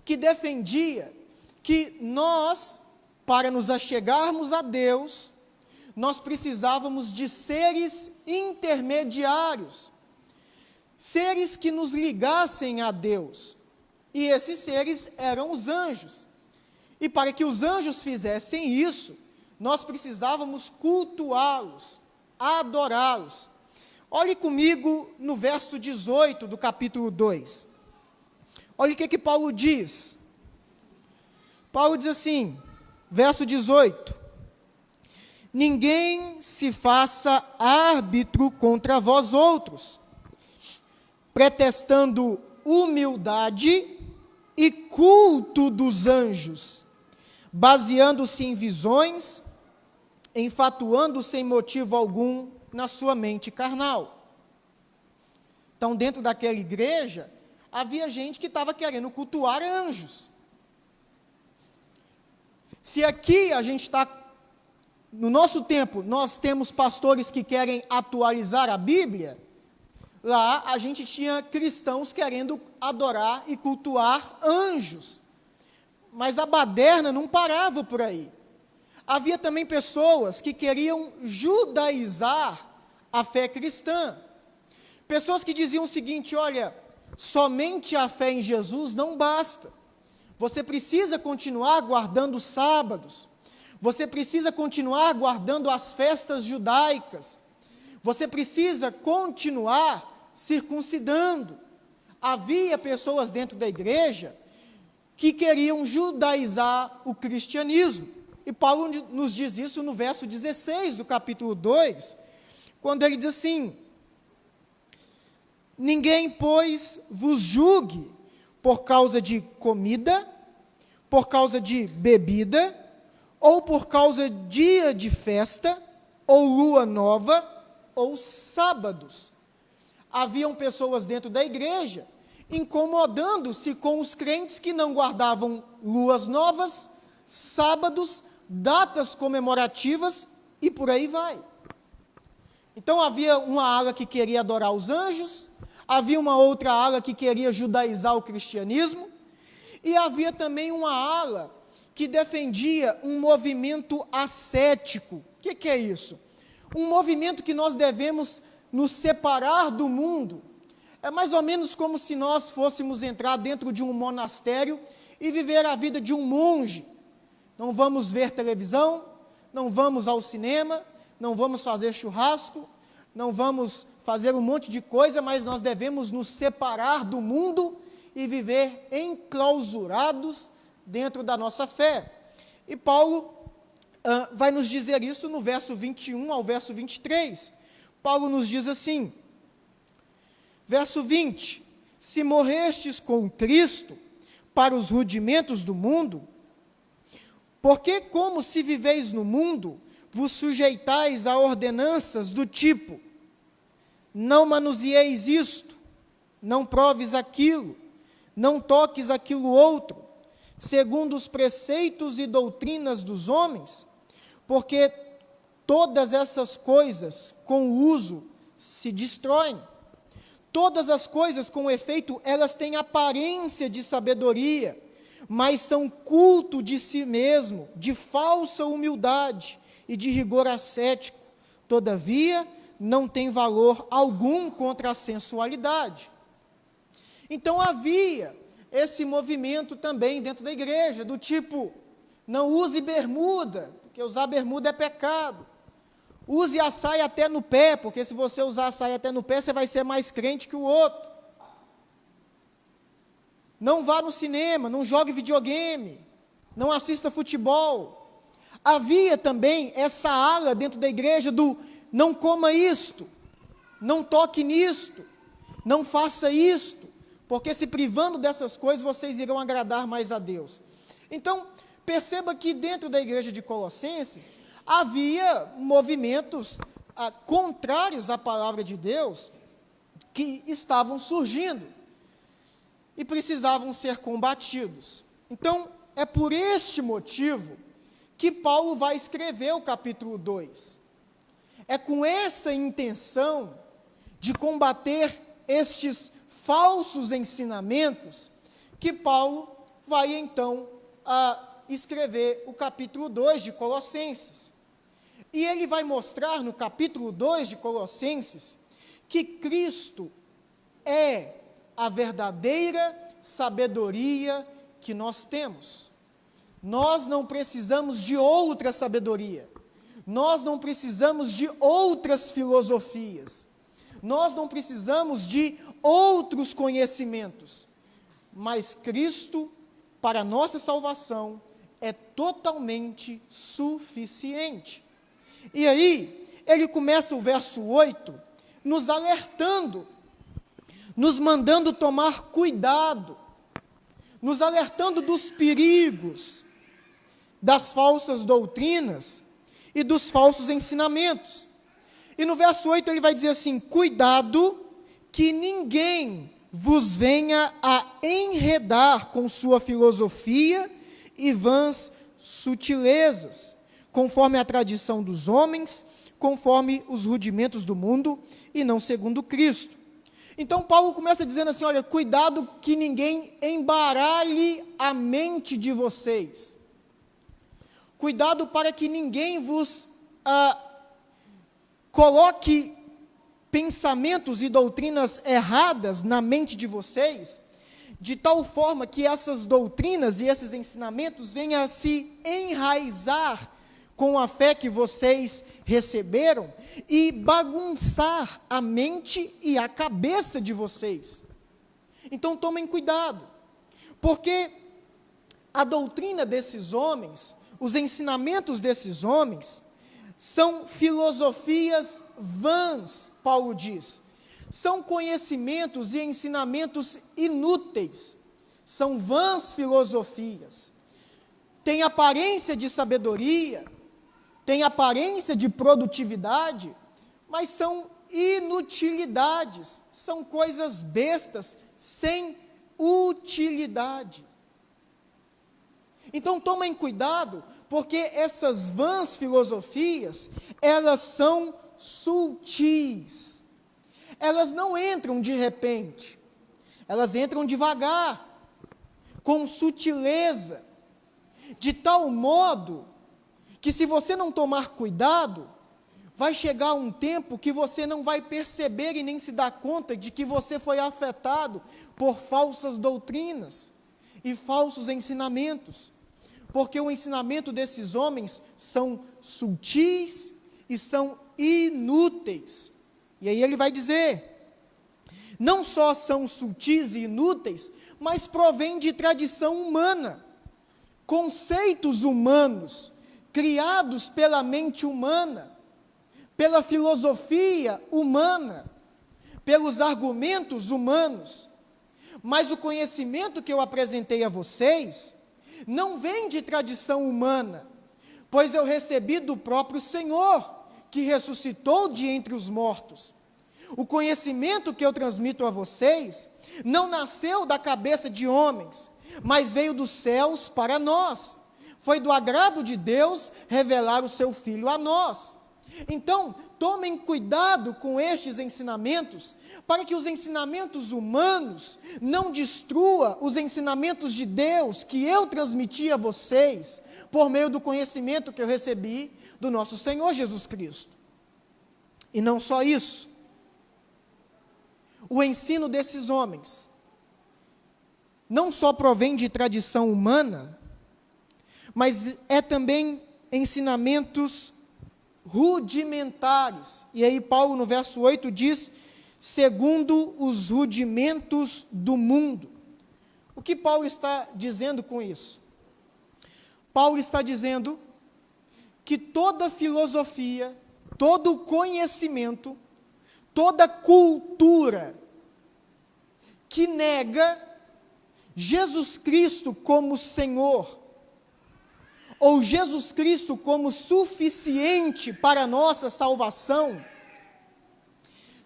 que defendia que nós, para nos achegarmos a Deus, nós precisávamos de seres intermediários, seres que nos ligassem a Deus. E esses seres eram os anjos. E para que os anjos fizessem isso, nós precisávamos cultuá-los, adorá-los. Olhe comigo no verso 18 do capítulo 2. Olha o que Paulo diz. Paulo diz assim, verso 18: ninguém se faça árbitro contra vós outros, pretextando humildade e culto dos anjos, baseando-se em visões, enfatuando sem motivo algum na sua mente carnal. Então, dentro daquela igreja, havia gente que estava querendo cultuar anjos. Se aqui a gente está no nosso tempo, nós temos pastores que querem atualizar a Bíblia. Lá a gente tinha cristãos querendo adorar e cultuar anjos. Mas a baderna não parava por aí. Havia também pessoas que queriam judaizar a fé cristã. Pessoas que diziam o seguinte: olha, somente a fé em Jesus não basta. Você precisa continuar guardando os sábados. Você precisa continuar guardando as festas judaicas. Você precisa continuar circuncidando. Havia pessoas dentro da igreja que queriam judaizar o cristianismo. E Paulo nos diz isso no verso 16 do capítulo 2, quando ele diz assim: ninguém, pois, vos julgue por causa de comida, por causa de bebida, ou por causa de dia de festa, ou lua nova, ou sábados. Haviam pessoas dentro da igreja incomodando-se com os crentes que não guardavam luas novas, sábados, datas comemorativas e por aí vai. Então havia uma ala que queria adorar os anjos, havia uma outra ala que queria judaizar o cristianismo, e havia também uma ala que defendia um movimento ascético. O que é isso? Um movimento que nós devemos nos separar do mundo. É mais ou menos como se nós fôssemos entrar dentro de um monastério e viver a vida de um monge. Não vamos ver televisão, não vamos ao cinema, não vamos fazer churrasco, não vamos fazer um monte de coisa, mas nós devemos nos separar do mundo e viver enclausurados dentro da nossa fé. E Paulo vai nos dizer isso no verso 21 ao verso 23. Paulo nos diz assim, verso 20: se morrestes com Cristo para os rudimentos do mundo, porque como se viveis no mundo, vos sujeitais a ordenanças do tipo: não manuseieis isto, não proves aquilo, não toques aquilo outro, segundo os preceitos e doutrinas dos homens, porque todas essas coisas com o uso se destroem. Todas as coisas com efeito, elas têm aparência de sabedoria, mas são culto de si mesmo, de falsa humildade e de rigor ascético. Todavia, não tem valor algum contra a sensualidade. Então havia esse movimento também dentro da igreja, do tipo: não use bermuda, porque usar bermuda é pecado. Use a saia até no pé, porque se você usar a saia até no pé, você vai ser mais crente que o outro. Não vá no cinema, não jogue videogame, não assista futebol. Havia também essa ala dentro da igreja do: não coma isto, não toque nisto, não faça isto, porque se privando dessas coisas, vocês irão agradar mais a Deus. Então, perceba que dentro da igreja de Colossenses, havia movimentos contrários à palavra de Deus que estavam surgindo e precisavam ser combatidos. Então, é por este motivo que Paulo vai escrever o capítulo 2. É com essa intenção de combater estes falsos ensinamentos que Paulo vai então escrever o capítulo 2 de Colossenses. E ele vai mostrar no capítulo 2 de Colossenses que Cristo é a verdadeira sabedoria que nós temos. Nós não precisamos de outra sabedoria. Nós não precisamos de outras filosofias. Nós não precisamos de outros conhecimentos. Mas Cristo, para a nossa salvação, é totalmente suficiente. E aí, ele começa o verso 8, nos alertando, nos mandando tomar cuidado, nos alertando dos perigos, das falsas doutrinas e dos falsos ensinamentos. E no verso 8 ele vai dizer assim: cuidado que ninguém vos venha a enredar com sua filosofia e vãs sutilezas, conforme a tradição dos homens, conforme os rudimentos do mundo, e não segundo Cristo. Então Paulo começa dizendo assim, olha, cuidado que ninguém embaralhe a mente de vocês. Cuidado para que ninguém vos coloque pensamentos e doutrinas erradas na mente de vocês, de tal forma que essas doutrinas e esses ensinamentos venham a se enraizar com a fé que vocês receberam e bagunçar a mente e a cabeça de vocês. Então tomem cuidado, porque a doutrina desses homens, os ensinamentos desses homens, são filosofias vãs, Paulo diz. São conhecimentos e ensinamentos inúteis. São vãs filosofias. Têm aparência de sabedoria, têm aparência de produtividade, mas são inutilidades. São coisas bestas, sem utilidade. Então tomem cuidado, porque essas vãs filosofias, elas são sutis. Elas não entram de repente, elas entram devagar, com sutileza, de tal modo que se você não tomar cuidado, vai chegar um tempo que você não vai perceber e nem se dar conta de que você foi afetado por falsas doutrinas e falsos ensinamentos. Porque o ensinamento desses homens são sutis e são inúteis. E aí ele vai dizer, não só são sutis e inúteis, mas provém de tradição humana, conceitos humanos, criados pela mente humana, pela filosofia humana, pelos argumentos humanos. Mas o conhecimento que eu apresentei a vocês não vem de tradição humana, pois eu recebi do próprio Senhor, que ressuscitou de entre os mortos. O conhecimento que eu transmito a vocês não nasceu da cabeça de homens, mas veio dos céus para nós. Foi do agrado de Deus revelar o seu Filho a nós. Então, tomem cuidado com estes ensinamentos, para que os ensinamentos humanos não destruam os ensinamentos de Deus que eu transmiti a vocês, por meio do conhecimento que eu recebi do nosso Senhor Jesus Cristo. E não só isso, o ensino desses homens não só provém de tradição humana, mas é também ensinamentos rudimentares. E aí Paulo no verso 8 diz, segundo os rudimentos do mundo. O que Paulo está dizendo com isso? Paulo está dizendo que toda filosofia, todo conhecimento, toda cultura que nega Jesus Cristo como Senhor, ou Jesus Cristo como suficiente para a nossa salvação,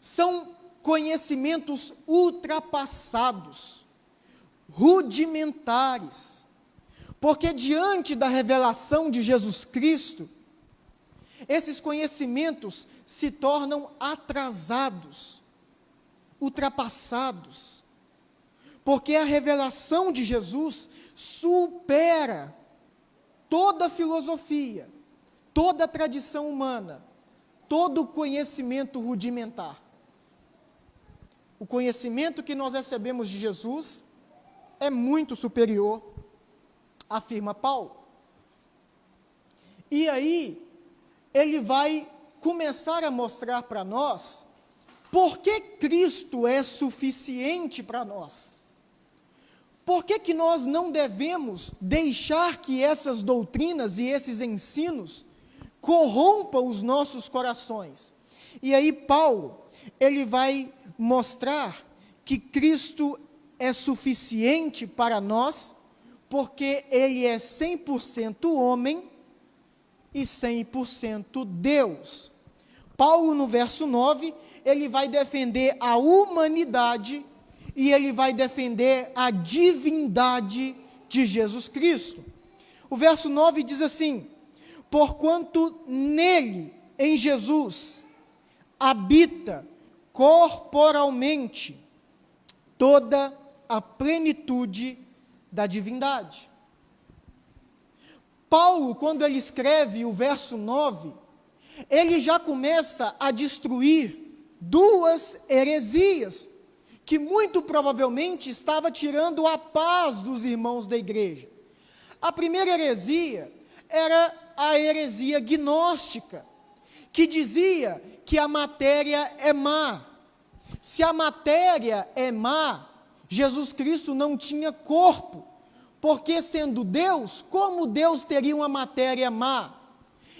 são conhecimentos ultrapassados, rudimentares, porque diante da revelação de Jesus Cristo, esses conhecimentos se tornam atrasados, ultrapassados, porque a revelação de Jesus supera toda filosofia, toda tradição humana, todo conhecimento rudimentar. O conhecimento que nós recebemos de Jesus é muito superior, afirma Paulo. E aí, ele vai começar a mostrar para nós por que Cristo é suficiente para nós. Por que nós não devemos deixar que essas doutrinas e esses ensinos corrompam os nossos corações? E aí Paulo, ele vai mostrar que Cristo é suficiente para nós, porque ele é 100% homem e 100% Deus. Paulo, no verso 9, ele vai defender a humanidade e ele vai defender a divindade de Jesus Cristo. O verso 9 diz assim, porquanto nele, em Jesus, habita corporalmente toda a plenitude da divindade. Paulo, quando ele escreve o verso 9, ele já começa a destruir duas heresias, que muito provavelmente estava tirando a paz dos irmãos da igreja. A primeira heresia era a heresia gnóstica, que dizia que a matéria é má. Se a matéria é má, Jesus Cristo não tinha corpo, porque sendo Deus, como Deus teria uma matéria má?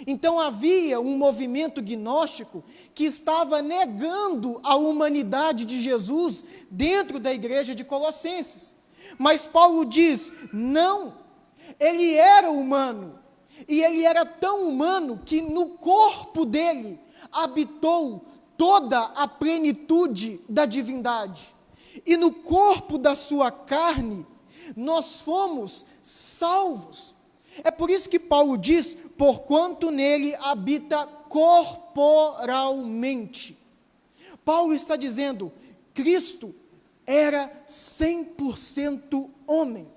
Então havia um movimento gnóstico que estava negando a humanidade de Jesus dentro da igreja de Colossenses. Mas Paulo diz, não, ele era humano, e ele era tão humano que no corpo dele habitou toda a plenitude da divindade. E no corpo da sua carne, nós fomos salvos. É por isso que Paulo diz, porquanto nele habita corporalmente. Paulo está dizendo, Cristo era 100% homem.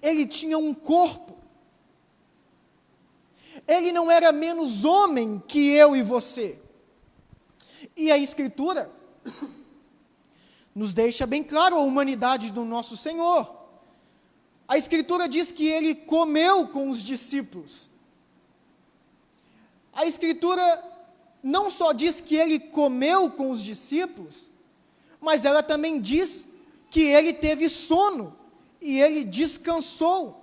Ele tinha um corpo. Ele não era menos homem que eu e você. E a Escritura nos deixa bem claro a humanidade do nosso Senhor. A Escritura diz que ele comeu com os discípulos. A Escritura não só diz que ele comeu com os discípulos, mas ela também diz que ele teve sono e ele descansou.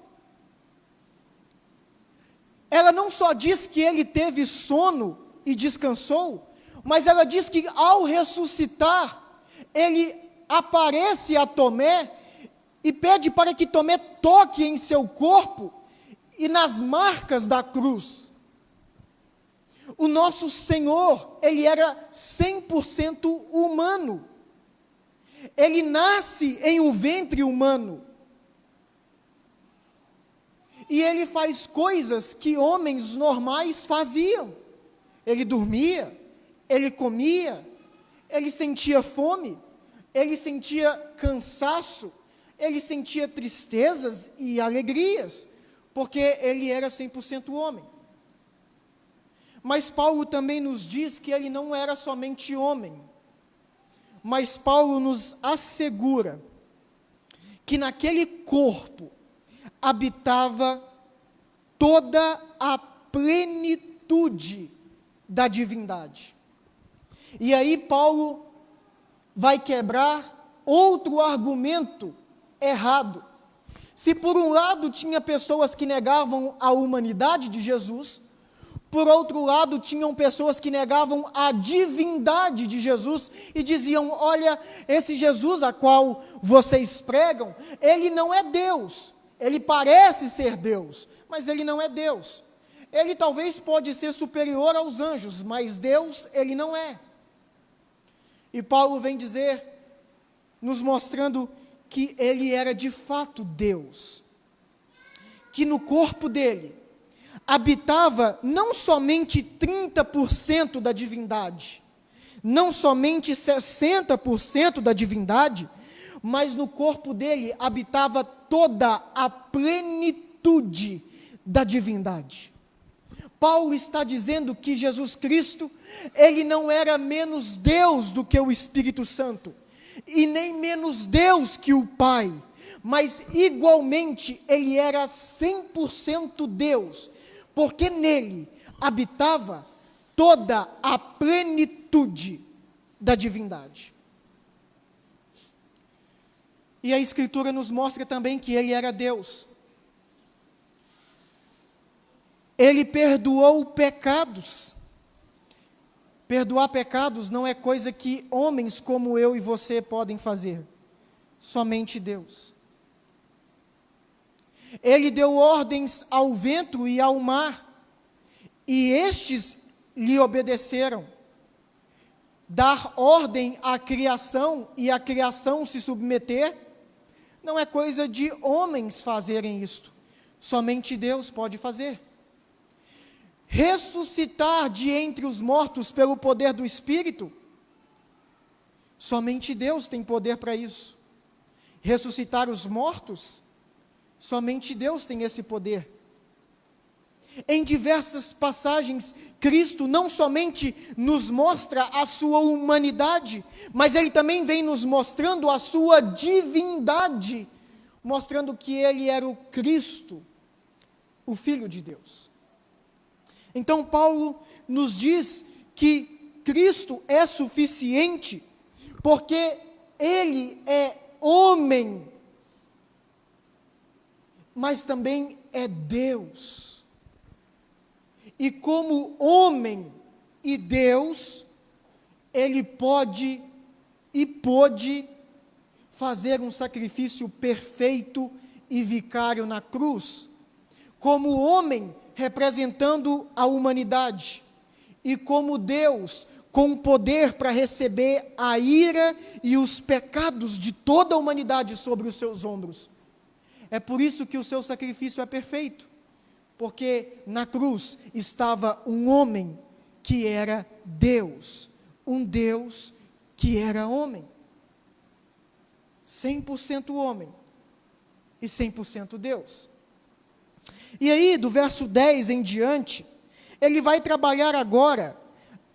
Ela não só diz que ele teve sono e descansou, mas ela diz que ao ressuscitar, ele aparece a Tomé e pede para que Tomé toque em seu corpo e nas marcas da cruz. O nosso Senhor, ele era 100% humano. Ele nasce em um ventre humano. E ele faz coisas que homens normais faziam. Ele dormia, ele comia, ele sentia fome, ele sentia cansaço, ele sentia tristezas e alegrias, porque ele era 100% homem. Mas Paulo também nos diz que ele não era somente homem, mas Paulo nos assegura que naquele corpo habitava toda a plenitude da divindade. E aí Paulo vai quebrar outro argumento errado. Se por um lado tinha pessoas que negavam a humanidade de Jesus, por outro lado tinham pessoas que negavam a divindade de Jesus e diziam, olha, esse Jesus a qual vocês pregam, ele não é Deus, ele parece ser Deus, mas ele não é Deus. Ele talvez pode ser superior aos anjos, mas Deus ele não é. E Paulo vem dizer, nos mostrando que ele era de fato Deus, que no corpo dele habitava não somente 30% da divindade, não somente 60% da divindade, mas no corpo dele habitava toda a plenitude da divindade. Paulo está dizendo que Jesus Cristo, ele não era menos Deus do que o Espírito Santo, e nem menos Deus que o Pai, mas igualmente ele era 100% Deus, porque nele habitava toda a plenitude da divindade. E a Escritura nos mostra também que ele era Deus. Ele perdoou pecados. Perdoar pecados não é coisa que homens como eu e você podem fazer, somente Deus. Ele deu ordens ao vento e ao mar, e estes lhe obedeceram. Dar ordem à criação e a criação se submeter, não é coisa de homens fazerem isto, somente Deus pode fazer. ressuscitar de entre os mortos pelo poder do Espírito, somente Deus tem poder para isso. Ressuscitar os mortos, somente Deus tem esse poder. Em diversas passagens, Cristo não somente nos mostra a sua humanidade, mas Ele também vem nos mostrando a sua divindade, mostrando que Ele era o Cristo, o Filho de Deus. Então Paulo nos diz que Cristo é suficiente, porque Ele é homem, mas também é Deus. E como homem e Deus, Ele pode e pôde fazer um sacrifício perfeito e vicário na cruz, como homem representando a humanidade, e como Deus com poder para receber a ira e os pecados de toda a humanidade sobre os seus ombros. É por isso que o seu sacrifício é perfeito, porque na cruz estava um homem que era Deus, um Deus que era homem, 100% homem e 100% Deus. E aí, do verso 10 em diante, ele vai trabalhar agora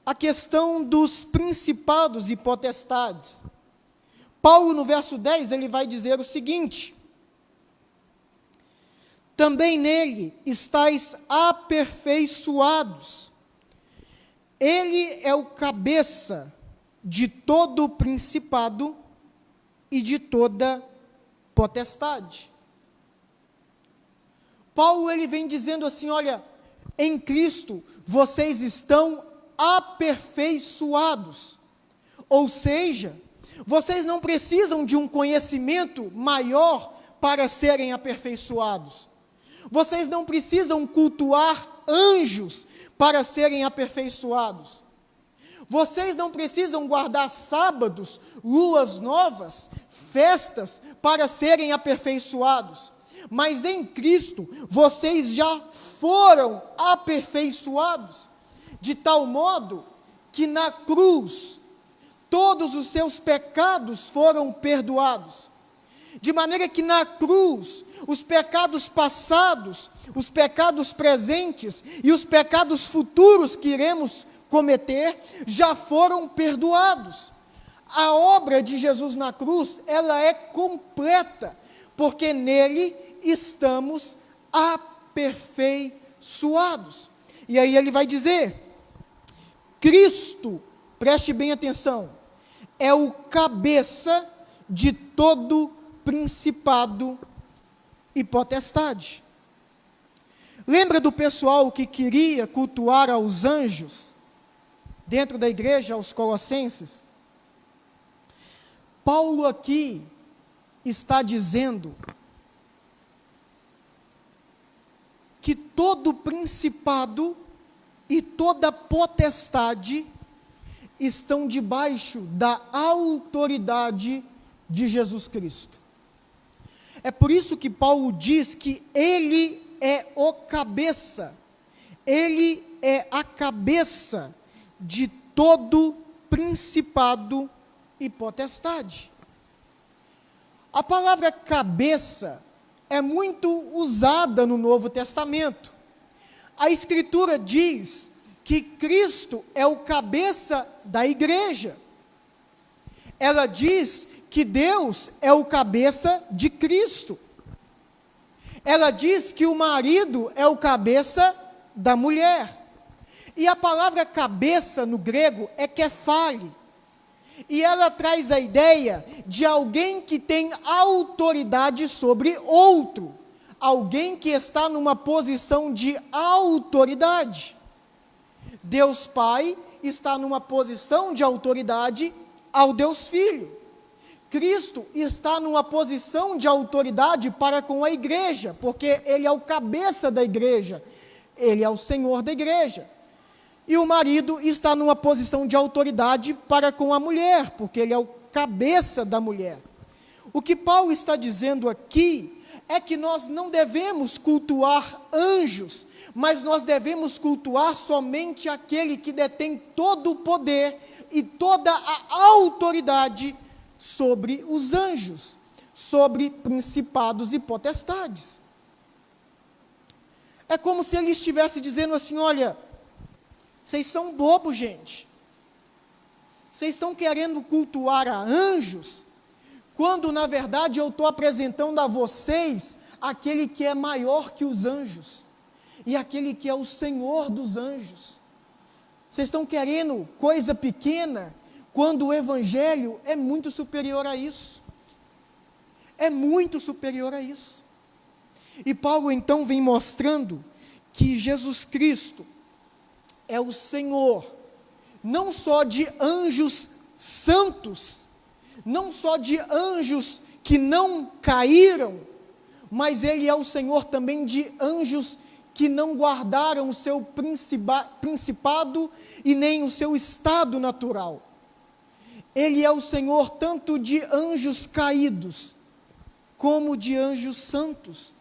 a questão dos principados e potestades. Paulo, no verso 10, ele vai dizer o seguinte: também nele estáis aperfeiçoados. Ele é o cabeça de todo principado e de toda potestade. Paulo, ele vem dizendo assim, olha, em Cristo vocês estão aperfeiçoados. Ou seja, vocês não precisam de um conhecimento maior para serem aperfeiçoados. Vocês não precisam cultuar anjos para serem aperfeiçoados. Vocês não precisam guardar sábados, luas novas, festas para serem aperfeiçoados. Mas em Cristo, vocês já foram aperfeiçoados, de tal modo que na cruz, todos os seus pecados foram perdoados. De maneira que na cruz, os pecados passados, os pecados presentes e os pecados futuros que iremos cometer, já foram perdoados. A obra de Jesus na cruz, ela é completa, porque nele estamos aperfeiçoados. E aí ele vai dizer, Cristo, preste bem atenção, é o cabeça de todo principado e potestade. Lembra do pessoal que queria cultuar aos anjos, dentro da igreja, aos Colossenses? Paulo aqui está dizendo que todo principado e toda potestade estão debaixo da autoridade de Jesus Cristo. É por isso que Paulo diz que ele é o cabeça, ele é a cabeça de todo principado e potestade. A palavra cabeça é muito usada no Novo Testamento. A Escritura diz que Cristo é o cabeça da igreja. Ela diz que Deus é o cabeça de Cristo. Ela diz que o marido é o cabeça da mulher. E a palavra cabeça no grego é kephale. E ela traz a ideia de alguém que tem autoridade sobre outro. Alguém que está numa posição de autoridade. Deus Pai está numa posição de autoridade ao Deus Filho. Cristo está numa posição de autoridade para com a igreja, porque Ele é o cabeça da igreja, Ele é o Senhor da igreja. E o marido está numa posição de autoridade para com a mulher, porque ele é o cabeça da mulher. O que Paulo está dizendo aqui é que nós não devemos cultuar anjos, mas nós devemos cultuar somente aquele que detém todo o poder e toda a autoridade sobre os anjos, sobre principados e potestades. É como se ele estivesse dizendo assim: olha, vocês são bobos, gente. Vocês estão querendo cultuar a anjos, quando na verdade eu estou apresentando a vocês aquele que é maior que os anjos, e aquele que é o Senhor dos anjos. Vocês estão querendo coisa pequena, quando o Evangelho é muito superior a isso. É muito superior a isso. E Paulo então vem mostrando que Jesus Cristo é o Senhor, não só de anjos santos, não só de anjos que não caíram, mas Ele é o Senhor também de anjos que não guardaram o seu principado e nem o seu estado natural. Ele é o Senhor tanto de anjos caídos, como de anjos santos.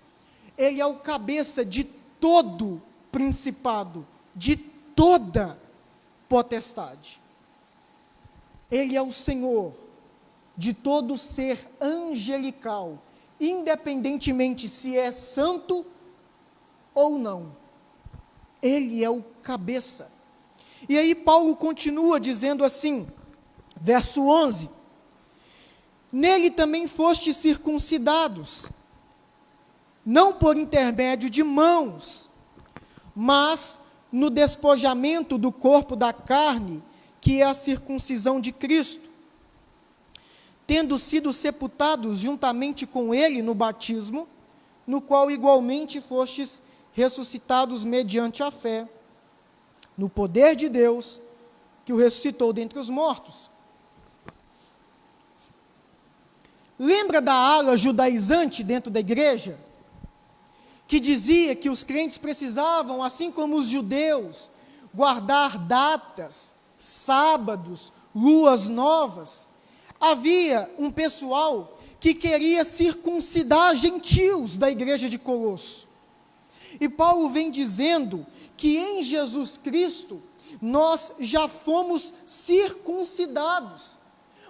Ele é o cabeça de todo principado, de toda potestade. Ele é o Senhor de todo ser angelical, independentemente se é santo ou não. Ele é o cabeça. E aí Paulo continua dizendo assim, verso 11: nele também fostes circuncidados, não por intermédio de mãos, mas no despojamento do corpo da carne, que é a circuncisão de Cristo, tendo sido sepultados juntamente com ele no batismo, no qual igualmente fostes ressuscitados mediante a fé, no poder de Deus, que o ressuscitou dentre os mortos. Lembra da ala judaizante dentro da igreja? Que dizia que os crentes precisavam, assim como os judeus, guardar datas, sábados, luas novas. Havia um pessoal que queria circuncidar gentios da igreja de Colosso. E Paulo vem dizendo que em Jesus Cristo nós já fomos circuncidados,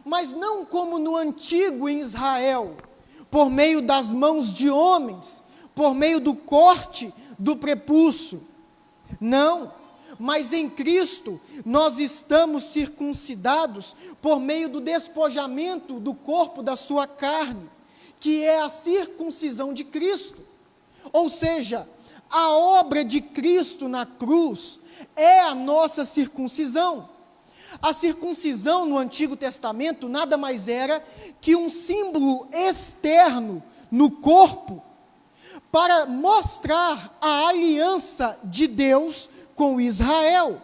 mas não como no antigo em Israel, por meio das mãos de homens, por meio do corte do prepúcio. Não, mas em Cristo nós estamos circuncidados por meio do despojamento do corpo da sua carne, que é a circuncisão de Cristo. Ou seja, a obra de Cristo na cruz é a nossa circuncisão. A circuncisão no Antigo Testamento nada mais era que um símbolo externo no corpo, para mostrar a aliança de Deus com Israel.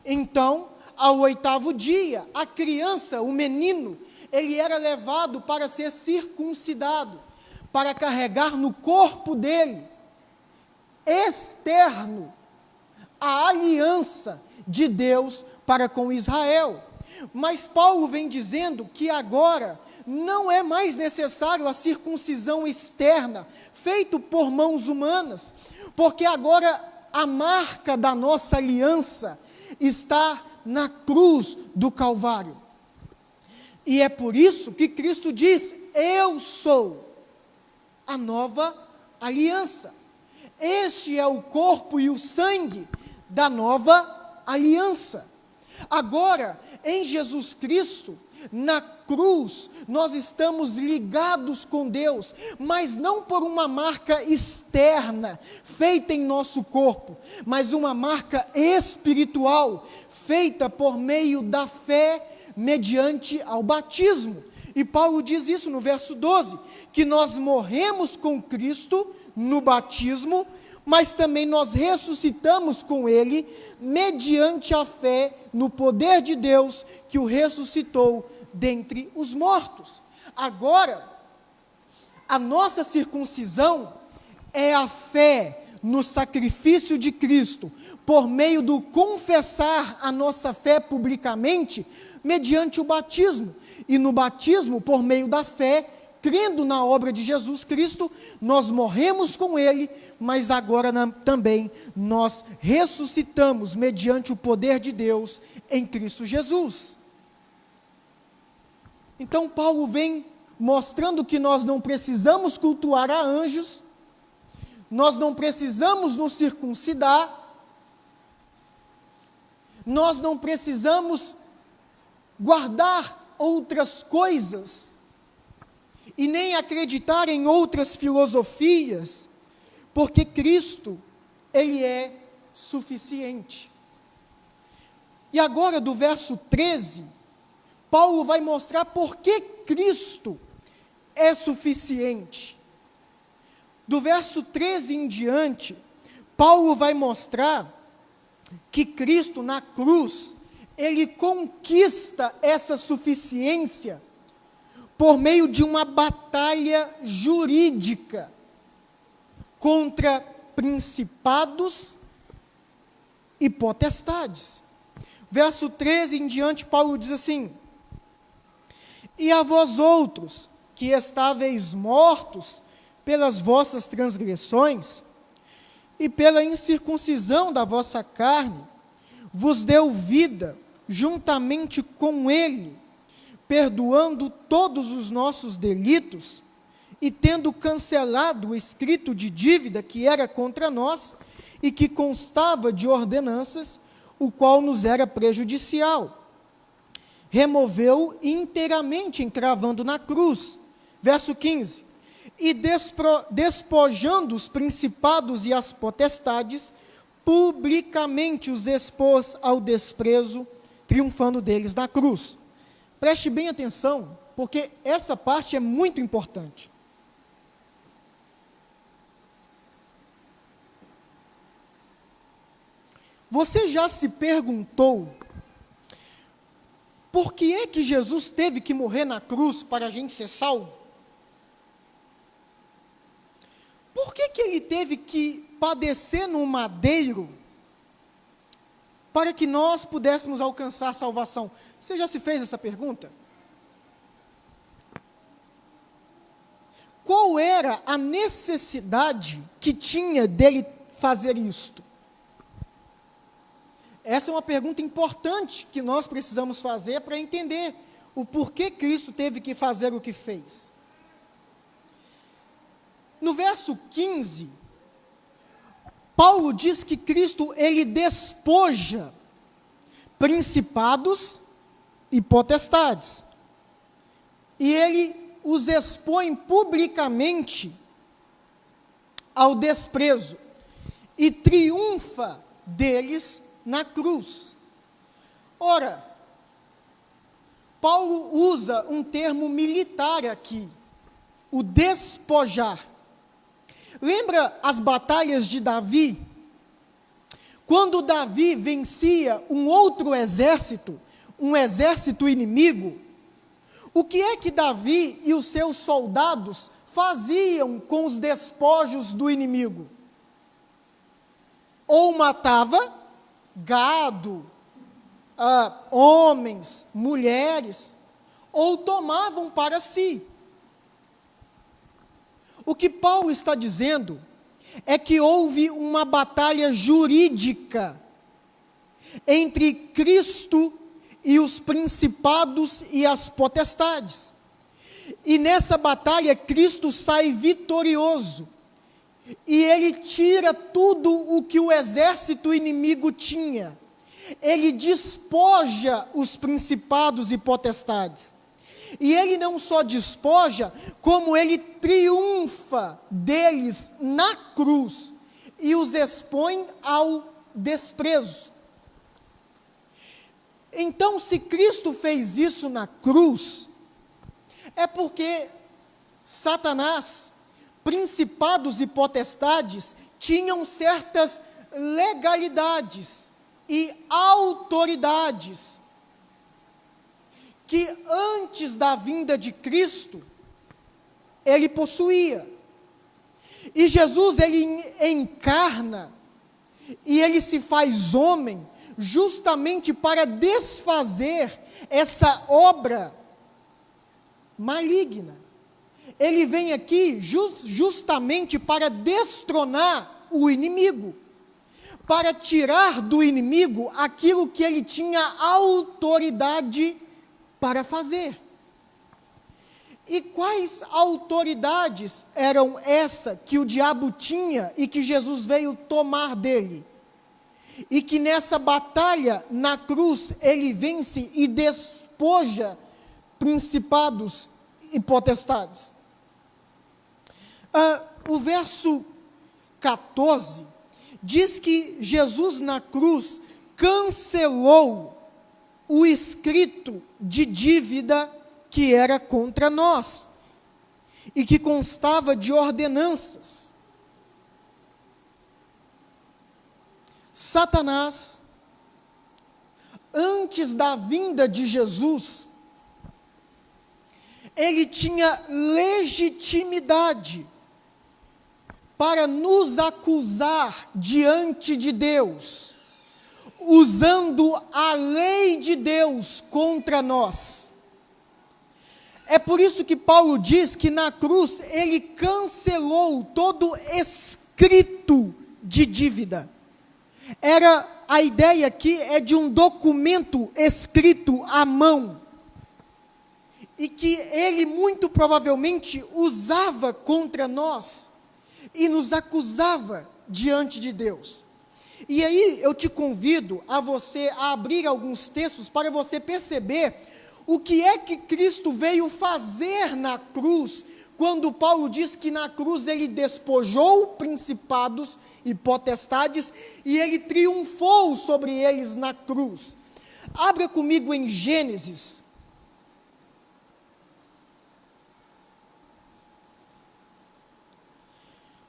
Então, ao 8º dia, a criança, o menino, ele era levado para ser circuncidado, para carregar no corpo dele, externo, a aliança de Deus para com Israel. Mas Paulo vem dizendo que agora não é mais necessário a circuncisão externa, feita por mãos humanas, porque agora a marca da nossa aliança está na cruz do Calvário. E é por isso que Cristo diz: eu sou a nova aliança. Este é o corpo e o sangue da nova aliança. Agora, em Jesus Cristo, na cruz, nós estamos ligados com Deus, mas não por uma marca externa, feita em nosso corpo, mas uma marca espiritual, feita por meio da fé, mediante ao batismo. E Paulo diz isso no verso 12, que nós morremos com Cristo no batismo, mas também nós ressuscitamos com Ele, mediante a fé no poder de Deus, que o ressuscitou dentre os mortos. Agora, a nossa circuncisão é a fé no sacrifício de Cristo, por meio do confessar a nossa fé publicamente, mediante o batismo, e no batismo, por meio da fé, crendo na obra de Jesus Cristo, nós morremos com Ele, mas agora também nós ressuscitamos mediante o poder de Deus em Cristo Jesus. Então Paulo vem mostrando que nós não precisamos cultuar a anjos, nós não precisamos nos circuncidar, nós não precisamos guardar outras coisas e nem acreditar em outras filosofias, porque Cristo, Ele é suficiente. E agora, do verso 13, Paulo vai mostrar por que Cristo é suficiente. Do verso 13 em diante, Paulo vai mostrar que Cristo na cruz, Ele conquista essa suficiência por meio de uma batalha jurídica contra principados e potestades. Verso 13 em diante, Paulo diz assim: e a vós outros, que estáveis mortos pelas vossas transgressões e pela incircuncisão da vossa carne, vos deu vida juntamente com Ele, perdoando todos os nossos delitos e tendo cancelado o escrito de dívida que era contra nós e que constava de ordenanças, o qual nos era prejudicial. Removeu inteiramente, encravando na cruz. Verso 15. E despojando os principados e as potestades, publicamente os expôs ao desprezo, triunfando deles na cruz. Preste bem atenção, porque essa parte é muito importante. Você já se perguntou por que é que Jesus teve que morrer na cruz para a gente ser salvo? Por que Ele teve que padecer no madeiro para que nós pudéssemos alcançar salvação? Você já se fez essa pergunta? Qual era a necessidade que tinha dele fazer isto? Essa é uma pergunta importante que nós precisamos fazer para entender o porquê Cristo teve que fazer o que fez. No verso 15, Paulo diz que Cristo, Ele despoja principados e potestades. E Ele os expõe publicamente ao desprezo e triunfa deles na cruz. Ora, Paulo usa um termo militar aqui, o despojar. Lembra as batalhas de Davi? Quando Davi vencia um outro exército, um exército inimigo, o que é que Davi e os seus soldados faziam com os despojos do inimigo? Ou matava gado, homens, mulheres, ou tomavam para si. O que Paulo está dizendo é que houve uma batalha jurídica entre Cristo e os principados e as potestades. E nessa batalha Cristo sai vitorioso. E Ele tira tudo o que o exército inimigo tinha. Ele despoja os principados e potestades. E Ele não só despoja, como Ele triunfa deles na cruz e os expõe ao desprezo. Então, se Cristo fez isso na cruz, é porque Satanás, principados e potestades, tinham certas legalidades e autoridades que antes da vinda de Cristo, ele possuía. E Jesus, ele encarna, e ele se faz homem, justamente para desfazer essa obra maligna. ele vem aqui justamente para destronar o inimigo, para tirar do inimigo aquilo que ele tinha autoridade para fazer. E quais autoridades eram essa que o diabo tinha e que Jesus veio tomar dele? E que nessa batalha na cruz ele vence e despoja principados e potestades. O verso 14 diz que Jesus na cruz cancelou o escrito de dívida que era contra nós e que constava de ordenanças. Satanás, antes da vinda de Jesus, ele tinha legitimidade para nos acusar diante de Deus, usando a lei de Deus contra nós. É por isso que Paulo diz que na cruz ele cancelou todo escrito de dívida. A ideia aqui é de um documento escrito à mão, e que ele muito provavelmente usava contra nós, e nos acusava diante de Deus. E aí eu te convido a você a abrir alguns textos para você perceber o que é que Cristo veio fazer na cruz, quando Paulo diz que na cruz ele despojou principados e potestades, e ele triunfou sobre eles na cruz. Abra comigo em Gênesis.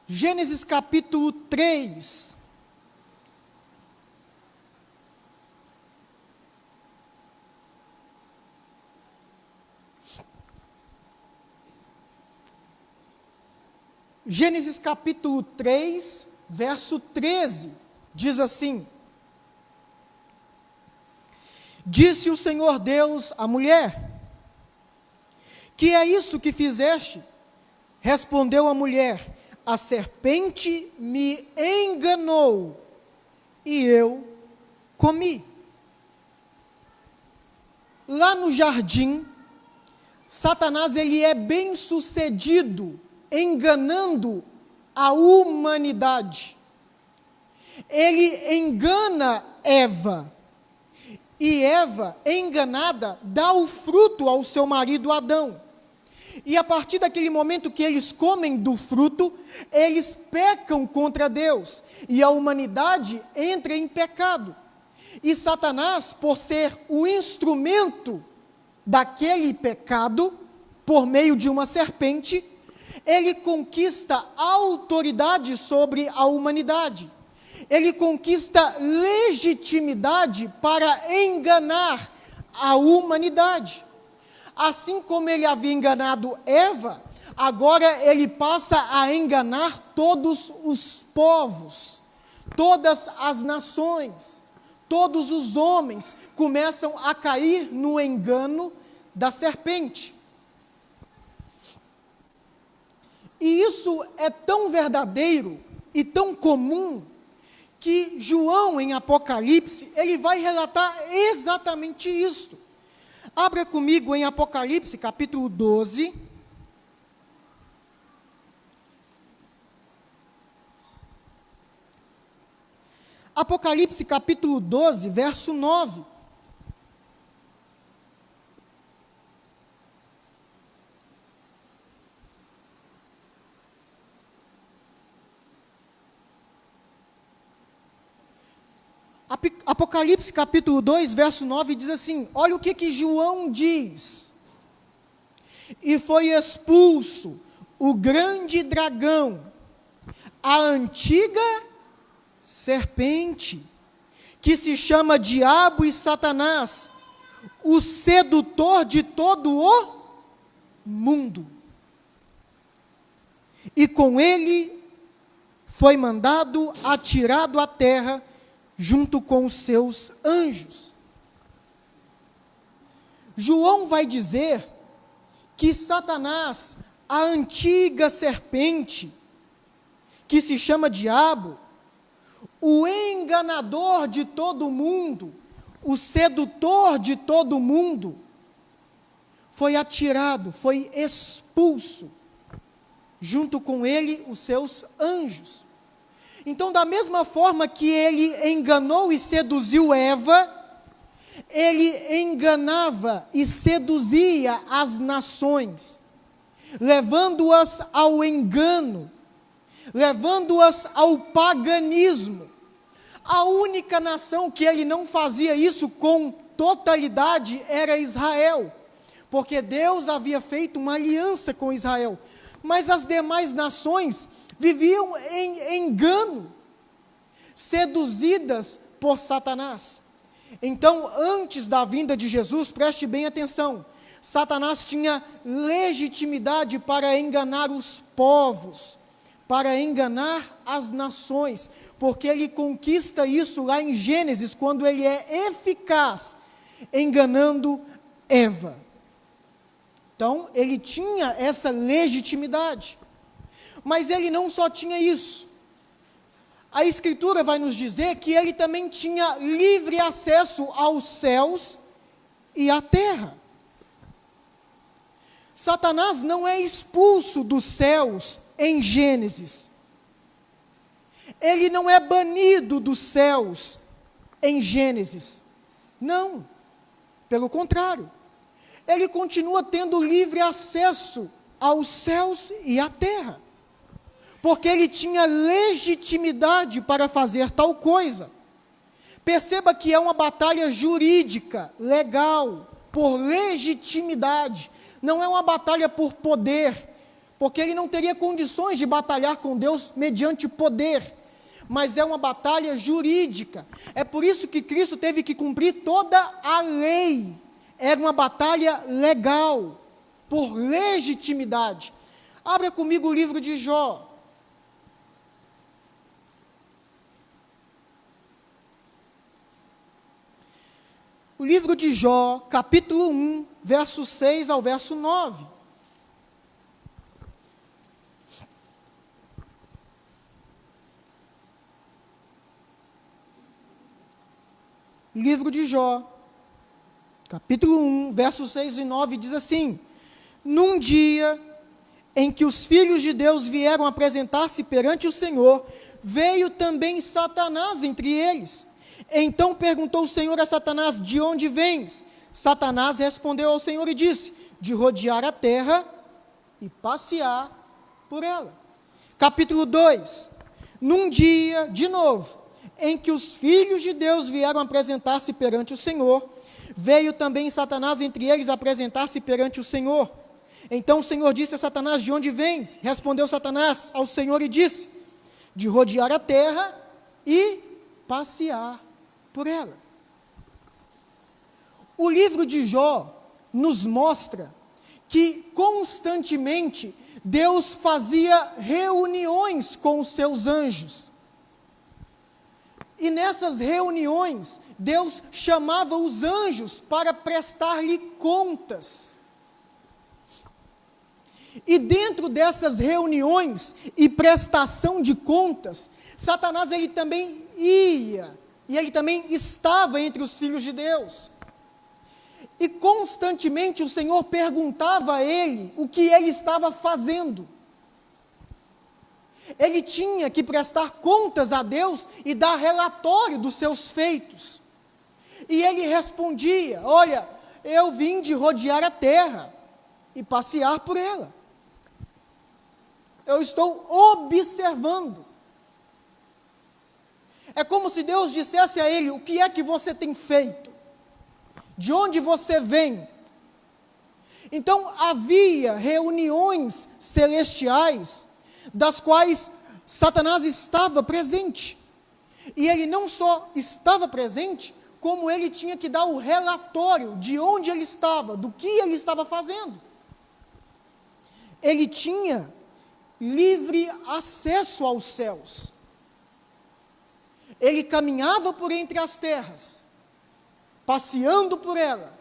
Gênesis capítulo 3. Gênesis capítulo 3, verso 13, diz assim: Disse o Senhor Deus à mulher: Que é isto que fizeste? Respondeu a mulher: A serpente me enganou e eu comi. Lá no jardim, Satanás ele é bem sucedido enganando a humanidade. Ele engana Eva, e Eva, enganada, dá o fruto ao seu marido Adão. E a partir daquele momento que eles comem do fruto, eles pecam contra Deus, e a humanidade entra em pecado. E Satanás, por ser o instrumento daquele pecado, por meio de uma serpente, ele conquista autoridade sobre a humanidade. Ele conquista legitimidade para enganar a humanidade. Assim como ele havia enganado Eva, agora ele passa a enganar todos os povos, todas as nações, todos os homens começam a cair no engano da serpente. E isso é tão verdadeiro e tão comum que João, em Apocalipse, ele vai relatar exatamente isso. Abra comigo em Apocalipse, capítulo 12. Apocalipse, capítulo 12, verso 9. Apocalipse capítulo 2, verso 9, diz assim: olha o que João diz. E foi expulso o grande dragão, a antiga serpente, que se chama Diabo e Satanás, o sedutor de todo o mundo. E com ele foi mandado atirado à terra, junto com os seus anjos. João vai dizer que Satanás a antiga serpente, que se chama diabo, o enganador de todo mundo, o sedutor de todo mundo, foi atirado, foi expulso, junto com ele os seus anjos. Então, da mesma forma que ele enganou e seduziu Eva, ele enganava e seduzia as nações, levando-as ao engano, levando-as ao paganismo. A única nação que ele não fazia isso com totalidade era Israel, porque Deus havia feito uma aliança com Israel. Mas as demais nações viviam em engano, seduzidas por Satanás. Então, antes da vinda de Jesus, preste bem atenção, Satanás tinha legitimidade para enganar os povos, para enganar as nações, porque ele conquista isso lá em Gênesis, quando ele é eficaz, enganando Eva. Então, ele tinha essa legitimidade. Mas ele não só tinha isso. A Escritura vai nos dizer que ele também tinha livre acesso aos céus e à terra. Satanás não é expulso dos céus em Gênesis. Ele não é banido dos céus em Gênesis. Não. Pelo contrário. Ele continua tendo livre acesso aos céus e à terra, porque ele tinha legitimidade para fazer tal coisa. Perceba que é uma batalha jurídica, legal, por legitimidade, não é uma batalha por poder, porque ele não teria condições de batalhar com Deus mediante poder, mas é uma batalha jurídica. É por isso que Cristo teve que cumprir toda a lei. Era uma batalha legal, por legitimidade. Abra comigo o livro de Jó. O livro de Jó, capítulo 1, verso 6 ao verso 9. Livro de Jó, capítulo 1, versos 6 e 9, diz assim: num dia em que os filhos de Deus vieram apresentar-se perante o Senhor, veio também Satanás entre eles. Então perguntou o Senhor a Satanás: de onde vens? Satanás respondeu ao Senhor e disse: de rodear a terra e passear por ela. Capítulo 2, num dia, de novo, em que os filhos de Deus vieram apresentar-se perante o Senhor, veio também Satanás entre eles apresentar-se perante o Senhor. Então o Senhor disse a Satanás: de onde vens? Respondeu Satanás ao Senhor e disse: de rodear a terra e passear por ela. O livro de Jó nos mostra que constantemente Deus fazia reuniões com os seus anjos. E nessas reuniões, Deus chamava os anjos para prestar-lhe contas. E dentro dessas reuniões e prestação de contas, Satanás ele também ia, e ele também estava entre os filhos de Deus. E constantemente o Senhor perguntava a ele o que ele estava fazendo. Ele tinha que prestar contas a Deus e dar relatório dos seus feitos. E ele respondia: olha, eu vim de rodear a terra e passear por ela. Eu estou observando. É como se Deus dissesse a ele: o que é que você tem feito? De onde você vem? Então havia reuniões celestiais, das quais Satanás estava presente. E ele não só estava presente, como ele tinha que dar o relatório de onde ele estava, do que ele estava fazendo. Ele tinha livre acesso aos céus. Ele caminhava por entre as terras, passeando por ela,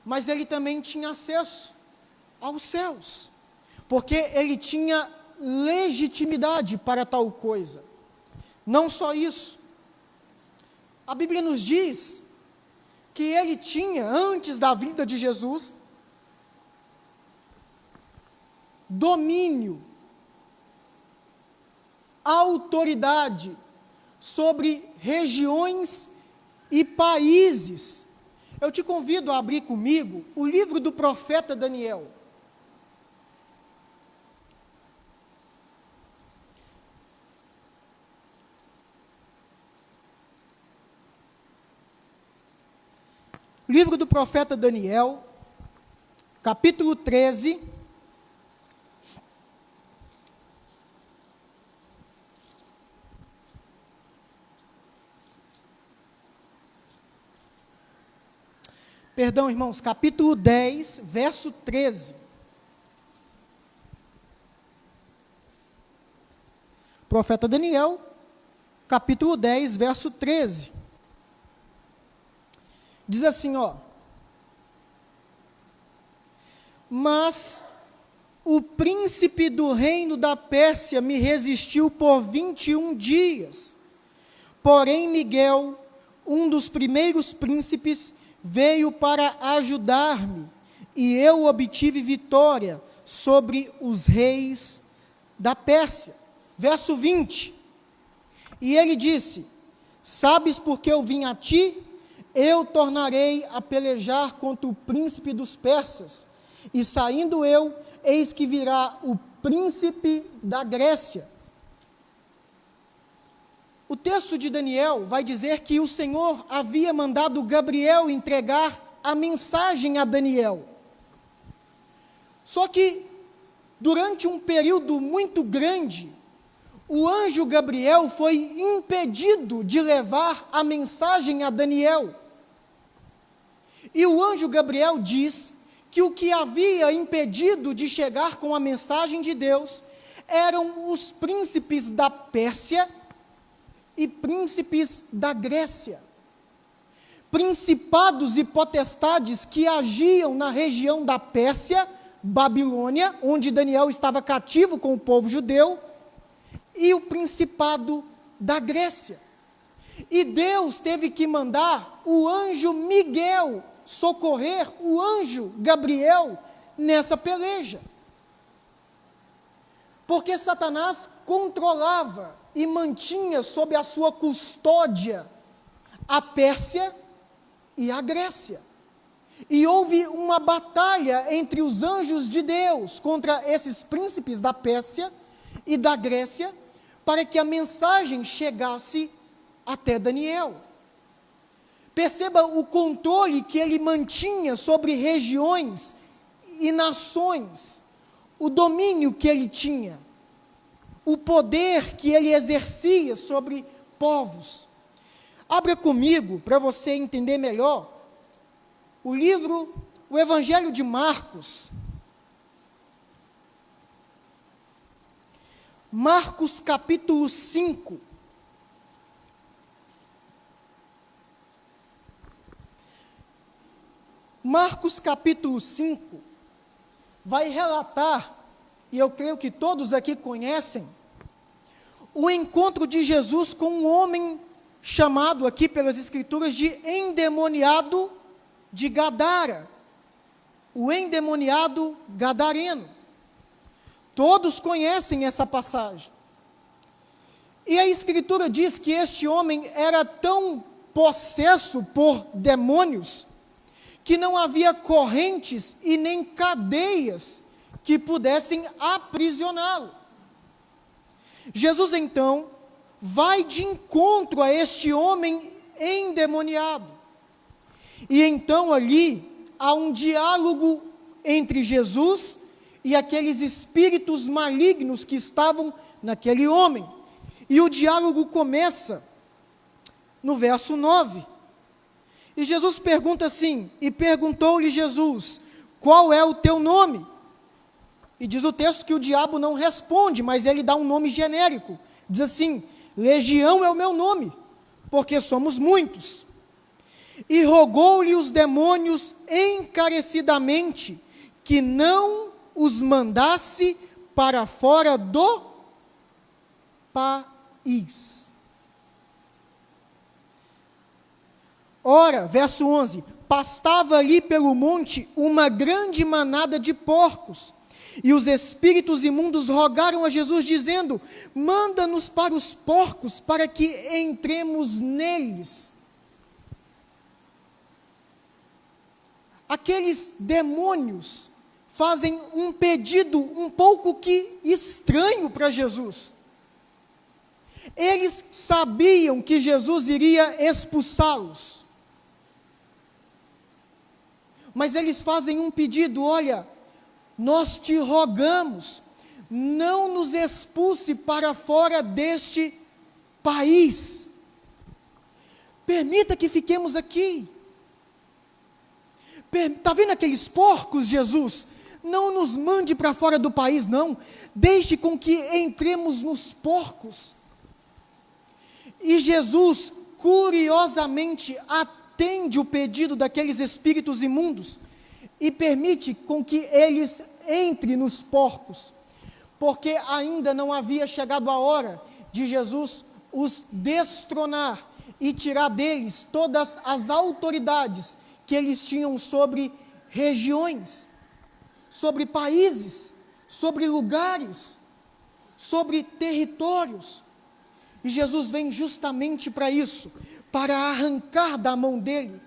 mas ele também tinha acesso aos céus. porque ele tinha legitimidade para tal coisa. Não só isso, a Bíblia nos diz que ele tinha, antes da vinda de Jesus, domínio, autoridade sobre regiões e países. Eu te convido a abrir comigo o livro do profeta Daniel. Livro do profeta Daniel, capítulo 13. Perdão, irmãos, capítulo 10, verso 13. Profeta Daniel, capítulo 10, verso 13. Diz assim, ó: mas o príncipe do reino da Pérsia me resistiu por 21 dias. Porém, Miguel, um dos primeiros príncipes, veio para ajudar-me, e eu obtive vitória sobre os reis da Pérsia. Verso 20. E ele disse: sabes por que eu vim a ti? Eu tornarei a pelejar contra o príncipe dos persas, e saindo eu, eis que virá o príncipe da Grécia. O texto de Daniel vai dizer que o Senhor havia mandado Gabriel entregar a mensagem a Daniel. Só que, durante um período muito grande, o anjo Gabriel foi impedido de levar a mensagem a Daniel. E o anjo Gabriel diz que o que havia impedido de chegar com a mensagem de Deus eram os príncipes da Pérsia e príncipes da Grécia. Principados e potestades que agiam na região da Pérsia, Babilônia, onde Daniel estava cativo com o povo judeu, e o principado da Grécia. E Deus teve que mandar o anjo Miguel socorrer o anjo Gabriel nessa peleja. Porque Satanás controlava e mantinha sob a sua custódia a Pérsia e a Grécia. E houve uma batalha entre os anjos de Deus contra esses príncipes da Pérsia e da Grécia, para que a mensagem chegasse até Daniel. Perceba o controle que ele mantinha sobre regiões e nações, o domínio que ele tinha, o poder que ele exercia sobre povos. Abra comigo, para você entender melhor, o Evangelho de Marcos. Marcos capítulo 5. Marcos capítulo 5 vai relatar, e eu creio que todos aqui conhecem, o encontro de Jesus com um homem chamado aqui pelas Escrituras de endemoniado de Gadara, o endemoniado gadareno. Todos conhecem essa passagem. E a Escritura diz que este homem era tão possesso por demônios, que não havia correntes e nem cadeias que pudessem aprisioná-lo. Jesus, então, vai de encontro a este homem endemoniado. E então ali há um diálogo entre Jesus e aqueles espíritos malignos que estavam naquele homem. E o diálogo começa no verso 9. E Jesus pergunta assim, e perguntou-lhe Jesus, qual é o teu nome? E diz o texto que o diabo não responde, mas ele dá um nome genérico. Diz assim, Legião é o meu nome, porque somos muitos. E rogou-lhe os demônios encarecidamente, que não os mandasse para fora do país. Ora, verso 11, pastava ali pelo monte uma grande manada de porcos, e os espíritos imundos rogaram a Jesus, dizendo: manda-nos para os porcos, para que entremos neles. Aqueles demônios fazem um pedido um pouco que estranho para Jesus. Eles sabiam que Jesus iria expulsá-los. Mas eles fazem um pedido: olha, nós te rogamos, não nos expulse para fora deste país. Permita que fiquemos aqui. Está vendo aqueles porcos, Jesus? Não nos mande para fora do país, não. Deixe com que entremos nos porcos. E Jesus, curiosamente, atende o pedido daqueles espíritos imundos e permite com que eles entrem nos porcos, porque ainda não havia chegado a hora de Jesus os destronar e tirar deles todas as autoridades que eles tinham sobre regiões, sobre países, sobre lugares, sobre territórios. E Jesus vem justamente para isso, para arrancar da mão dele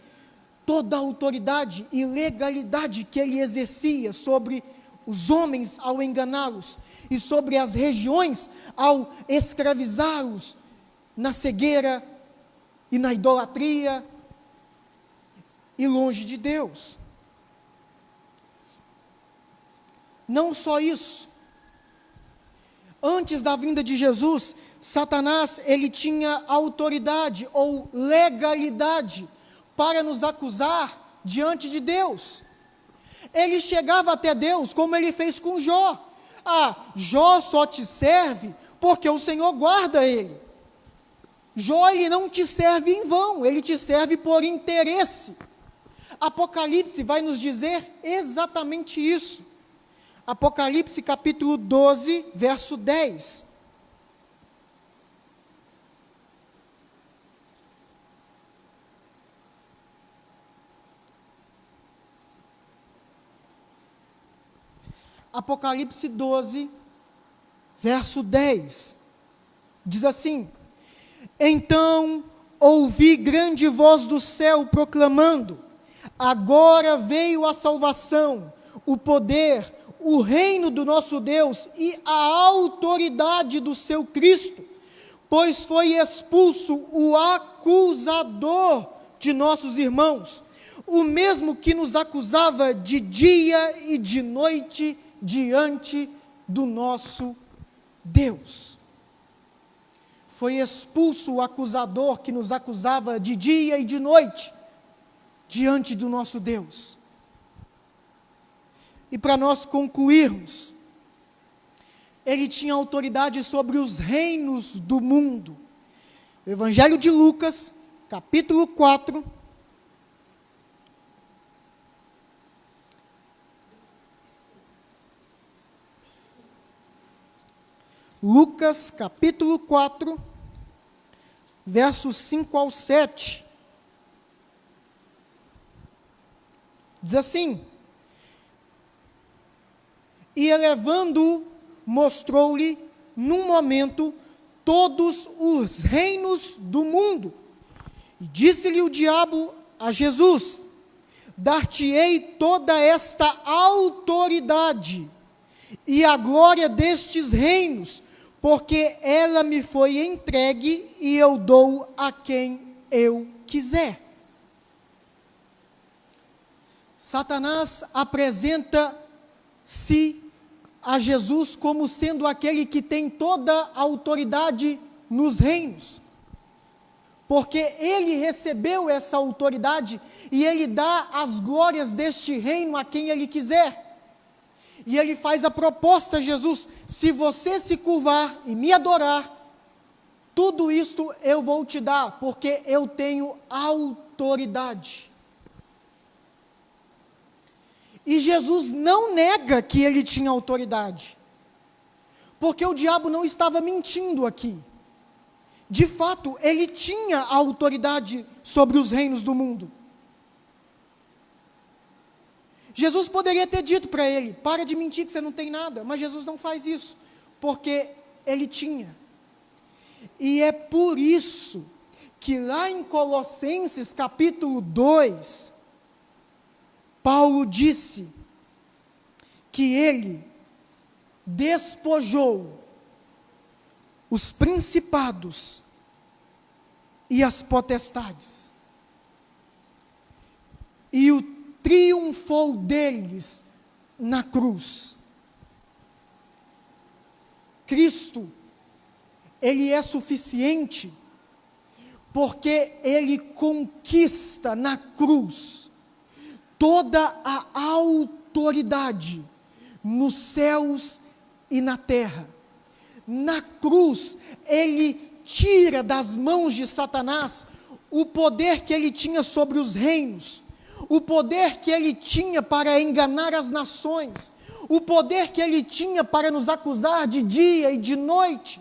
toda a autoridade e legalidade que ele exercia sobre os homens ao enganá-los e sobre as regiões ao escravizá-los na cegueira e na idolatria e longe de Deus. Não só isso. Antes da vinda de Jesus, Satanás, ele tinha autoridade ou legalidade para nos acusar diante de Deus. Ele chegava até Deus, como ele fez com Jó. Jó só te serve porque o Senhor guarda ele. Jó, ele não te serve em vão, ele te serve por interesse. Apocalipse vai nos dizer exatamente isso. Apocalipse capítulo 12, verso 10. Apocalipse 12, verso 10, diz assim: então ouvi grande voz do céu proclamando: agora veio a salvação, o poder, o reino do nosso Deus e a autoridade do seu Cristo, pois foi expulso o acusador de nossos irmãos, o mesmo que nos acusava de dia e de noite diante do nosso Deus. Foi expulso o acusador que nos acusava de dia e de noite diante do nosso Deus. E para nós concluirmos, ele tinha autoridade sobre os reinos do mundo. O Evangelho de Lucas, capítulo 4, Lucas capítulo 4, versos 5 ao 7, diz assim: e elevando-o, mostrou-lhe, num momento, todos os reinos do mundo. E disse-lhe o diabo a Jesus: dar-te-ei toda esta autoridade e a glória destes reinos, porque ela me foi entregue e eu dou a quem eu quiser. Satanás apresenta-se a Jesus como sendo aquele que tem toda a autoridade nos reinos, porque ele recebeu essa autoridade e ele dá as glórias deste reino a quem ele quiser. E ele faz a proposta a Jesus: se você se curvar e me adorar, tudo isto eu vou te dar, porque eu tenho autoridade. E Jesus não nega que ele tinha autoridade, porque o diabo não estava mentindo aqui. De fato, ele tinha autoridade sobre os reinos do mundo. Jesus poderia ter dito para ele: para de mentir que você não tem nada, mas Jesus não faz isso, porque ele tinha. E é por isso que lá em Colossenses capítulo 2, Paulo disse que ele despojou os principados e as potestades, e o triunfou deles na cruz. Cristo, ele é suficiente, porque ele conquista na cruz toda a autoridade nos céus e na terra. Na cruz, ele tira das mãos de Satanás o poder que ele tinha sobre os reinos, o poder que ele tinha para enganar as nações, o poder que ele tinha para nos acusar de dia e de noite,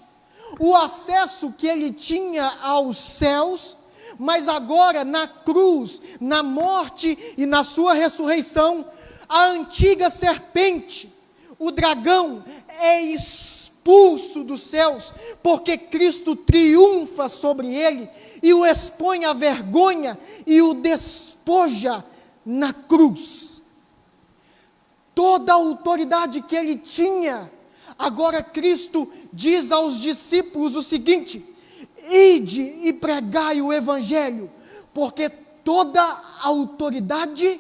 o acesso que ele tinha aos céus. Mas agora na cruz, na morte e na sua ressurreição, a antiga serpente, o dragão, é expulso dos céus, porque Cristo triunfa sobre ele e o expõe à vergonha e o despoja na cruz. Toda a autoridade que ele tinha, agora Cristo diz aos discípulos o seguinte: ide e pregai o evangelho, porque toda a autoridade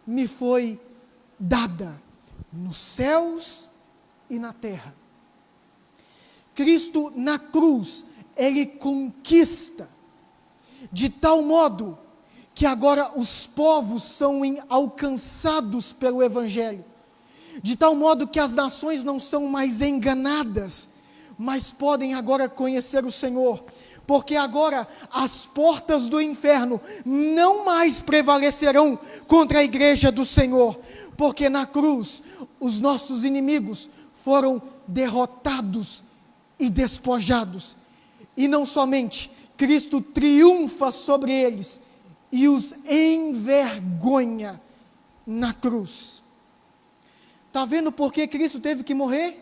me foi dada nos céus e na terra. Cristo na cruz, ele conquista, de tal modo que agora os povos são alcançados pelo evangelho, de tal modo que as nações não são mais enganadas, mas podem agora conhecer o Senhor, porque agora as portas do inferno não mais prevalecerão contra a igreja do Senhor, porque na cruz os nossos inimigos foram derrotados e despojados, e não somente, Cristo triunfa sobre eles e os envergonha na cruz. Está vendo por que Cristo teve que morrer?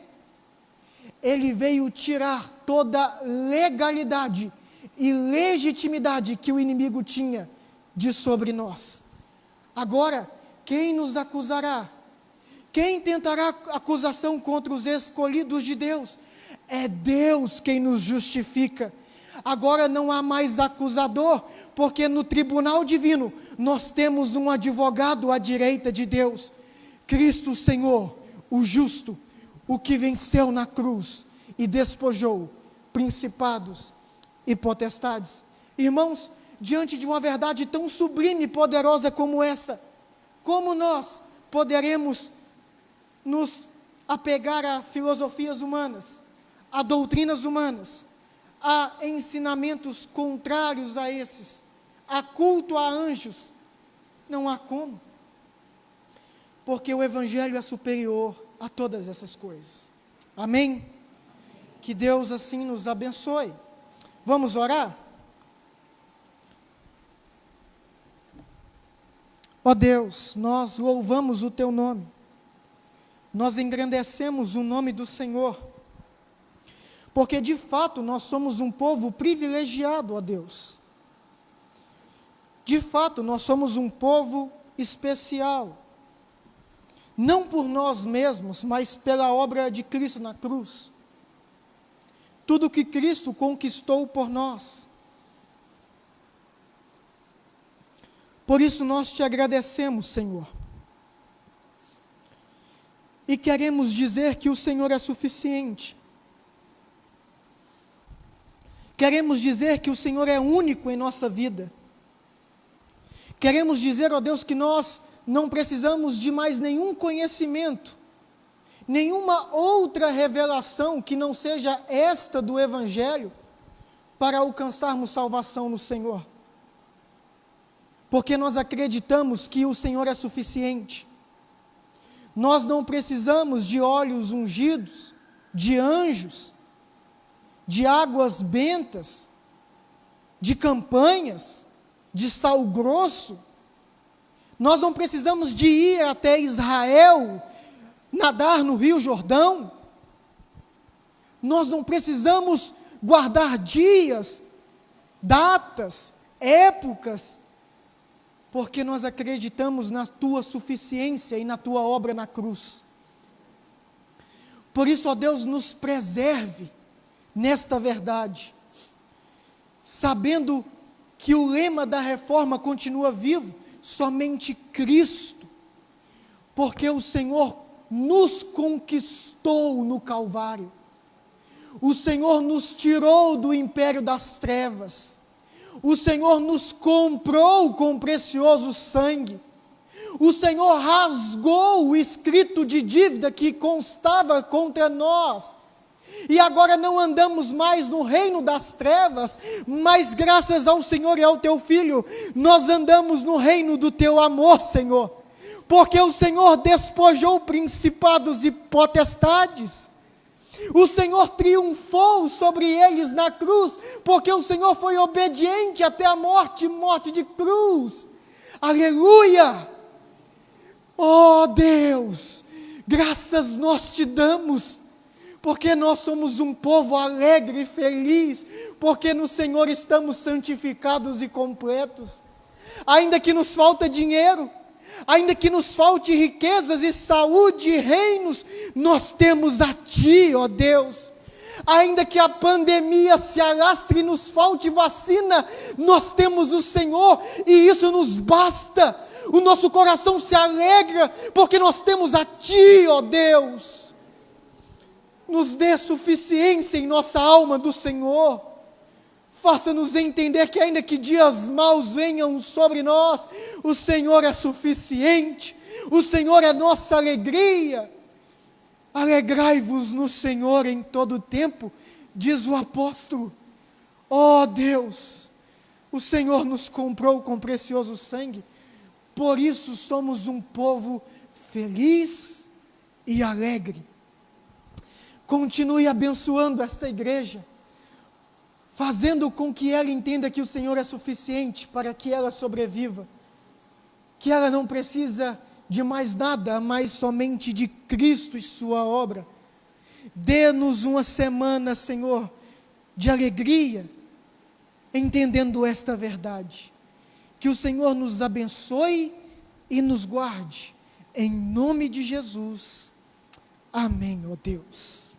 Ele veio tirar toda legalidade e legitimidade que o inimigo tinha de sobre nós. Agora, quem nos acusará? Quem tentará acusação contra os escolhidos de Deus? É Deus quem nos justifica. Agora não há mais acusador, porque no tribunal divino nós temos um advogado à direita de Deus, Cristo Senhor, o justo, o que venceu na cruz e despojou principados e potestades. Irmãos, diante de uma verdade tão sublime e poderosa como essa, como nós poderemos nos apegar a filosofias humanas, a doutrinas humanas, a ensinamentos contrários a esses, a culto a anjos? Não há como, porque o Evangelho é superior a todas essas coisas. Amém? Que Deus assim nos abençoe. Vamos orar? Ó Deus, nós louvamos o Teu nome, nós engrandecemos o nome do Senhor, porque de fato nós somos um povo privilegiado, ó Deus. De fato nós somos um povo especial, não por nós mesmos, mas pela obra de Cristo na cruz. Tudo que Cristo conquistou por nós. Por isso nós te agradecemos, Senhor. E queremos dizer que o Senhor é suficiente. Queremos dizer que o Senhor é único em nossa vida. Queremos dizer, ó Deus, que nós não precisamos de mais nenhum conhecimento, nenhuma outra revelação que não seja esta do Evangelho, para alcançarmos salvação no Senhor. Porque nós acreditamos que o Senhor é suficiente. Nós não precisamos de óleos ungidos, de anjos, de águas bentas, de campanhas, de sal grosso. Nós não precisamos de ir até Israel, nadar no Rio Jordão. Nós não precisamos guardar dias, datas, épocas, porque nós acreditamos na tua suficiência e na tua obra na cruz. Por isso, ó Deus, nos preserve nesta verdade, sabendo que o lema da reforma continua vivo, somente Cristo, porque o Senhor nos conquistou no Calvário, o Senhor nos tirou do império das trevas, o Senhor nos comprou com precioso sangue, o Senhor rasgou o escrito de dívida que constava contra nós, e agora não andamos mais no reino das trevas, mas graças ao Senhor e ao Teu Filho, nós andamos no reino do Teu amor, Senhor, porque o Senhor despojou principados e potestades, o Senhor triunfou sobre eles na cruz, porque o Senhor foi obediente até a morte, morte de cruz. Aleluia! Oh Deus, graças nós te damos, porque nós somos um povo alegre e feliz, porque no Senhor estamos santificados e completos. Ainda que nos falta dinheiro, ainda que nos falte riquezas e saúde e reinos, nós temos a Ti, ó Deus. Ainda que a pandemia se alastre e nos falte vacina, nós temos o Senhor, e isso nos basta. O nosso coração se alegra, porque nós temos a Ti, ó Deus. Nos dê suficiência em nossa alma do Senhor. Faça-nos entender que ainda que dias maus venham sobre nós, o Senhor é suficiente, o Senhor é nossa alegria. Alegrai-vos no Senhor em todo o tempo, diz o apóstolo. Ó Deus, o Senhor nos comprou com precioso sangue, por isso somos um povo feliz e alegre. Continue abençoando esta igreja, fazendo com que ela entenda que o Senhor é suficiente para que ela sobreviva, que ela não precisa de mais nada, mas somente de Cristo e sua obra. Dê-nos uma semana, Senhor, de alegria, entendendo esta verdade. Que o Senhor nos abençoe e nos guarde, em nome de Jesus. Amém, ó Deus.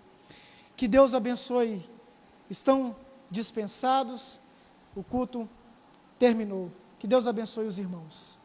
Que Deus abençoe. Estão dispensados, o culto terminou. Que Deus abençoe os irmãos.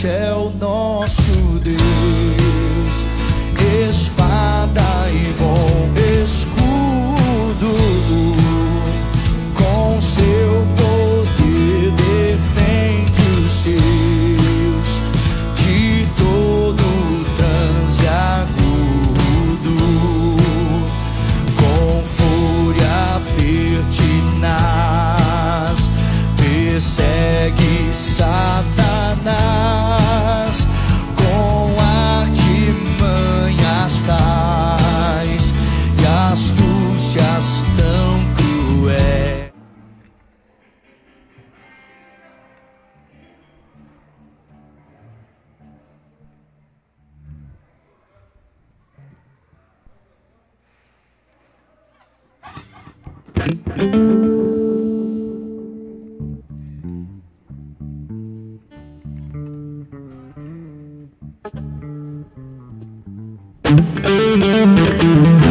É o nosso Deus, espada e bom escudo, com seu poder defende os seus de todo transe agudo, com fúria pertinaz, persegue Satanás, com artimanhas tais e astúcias tão cruéis. Thank you.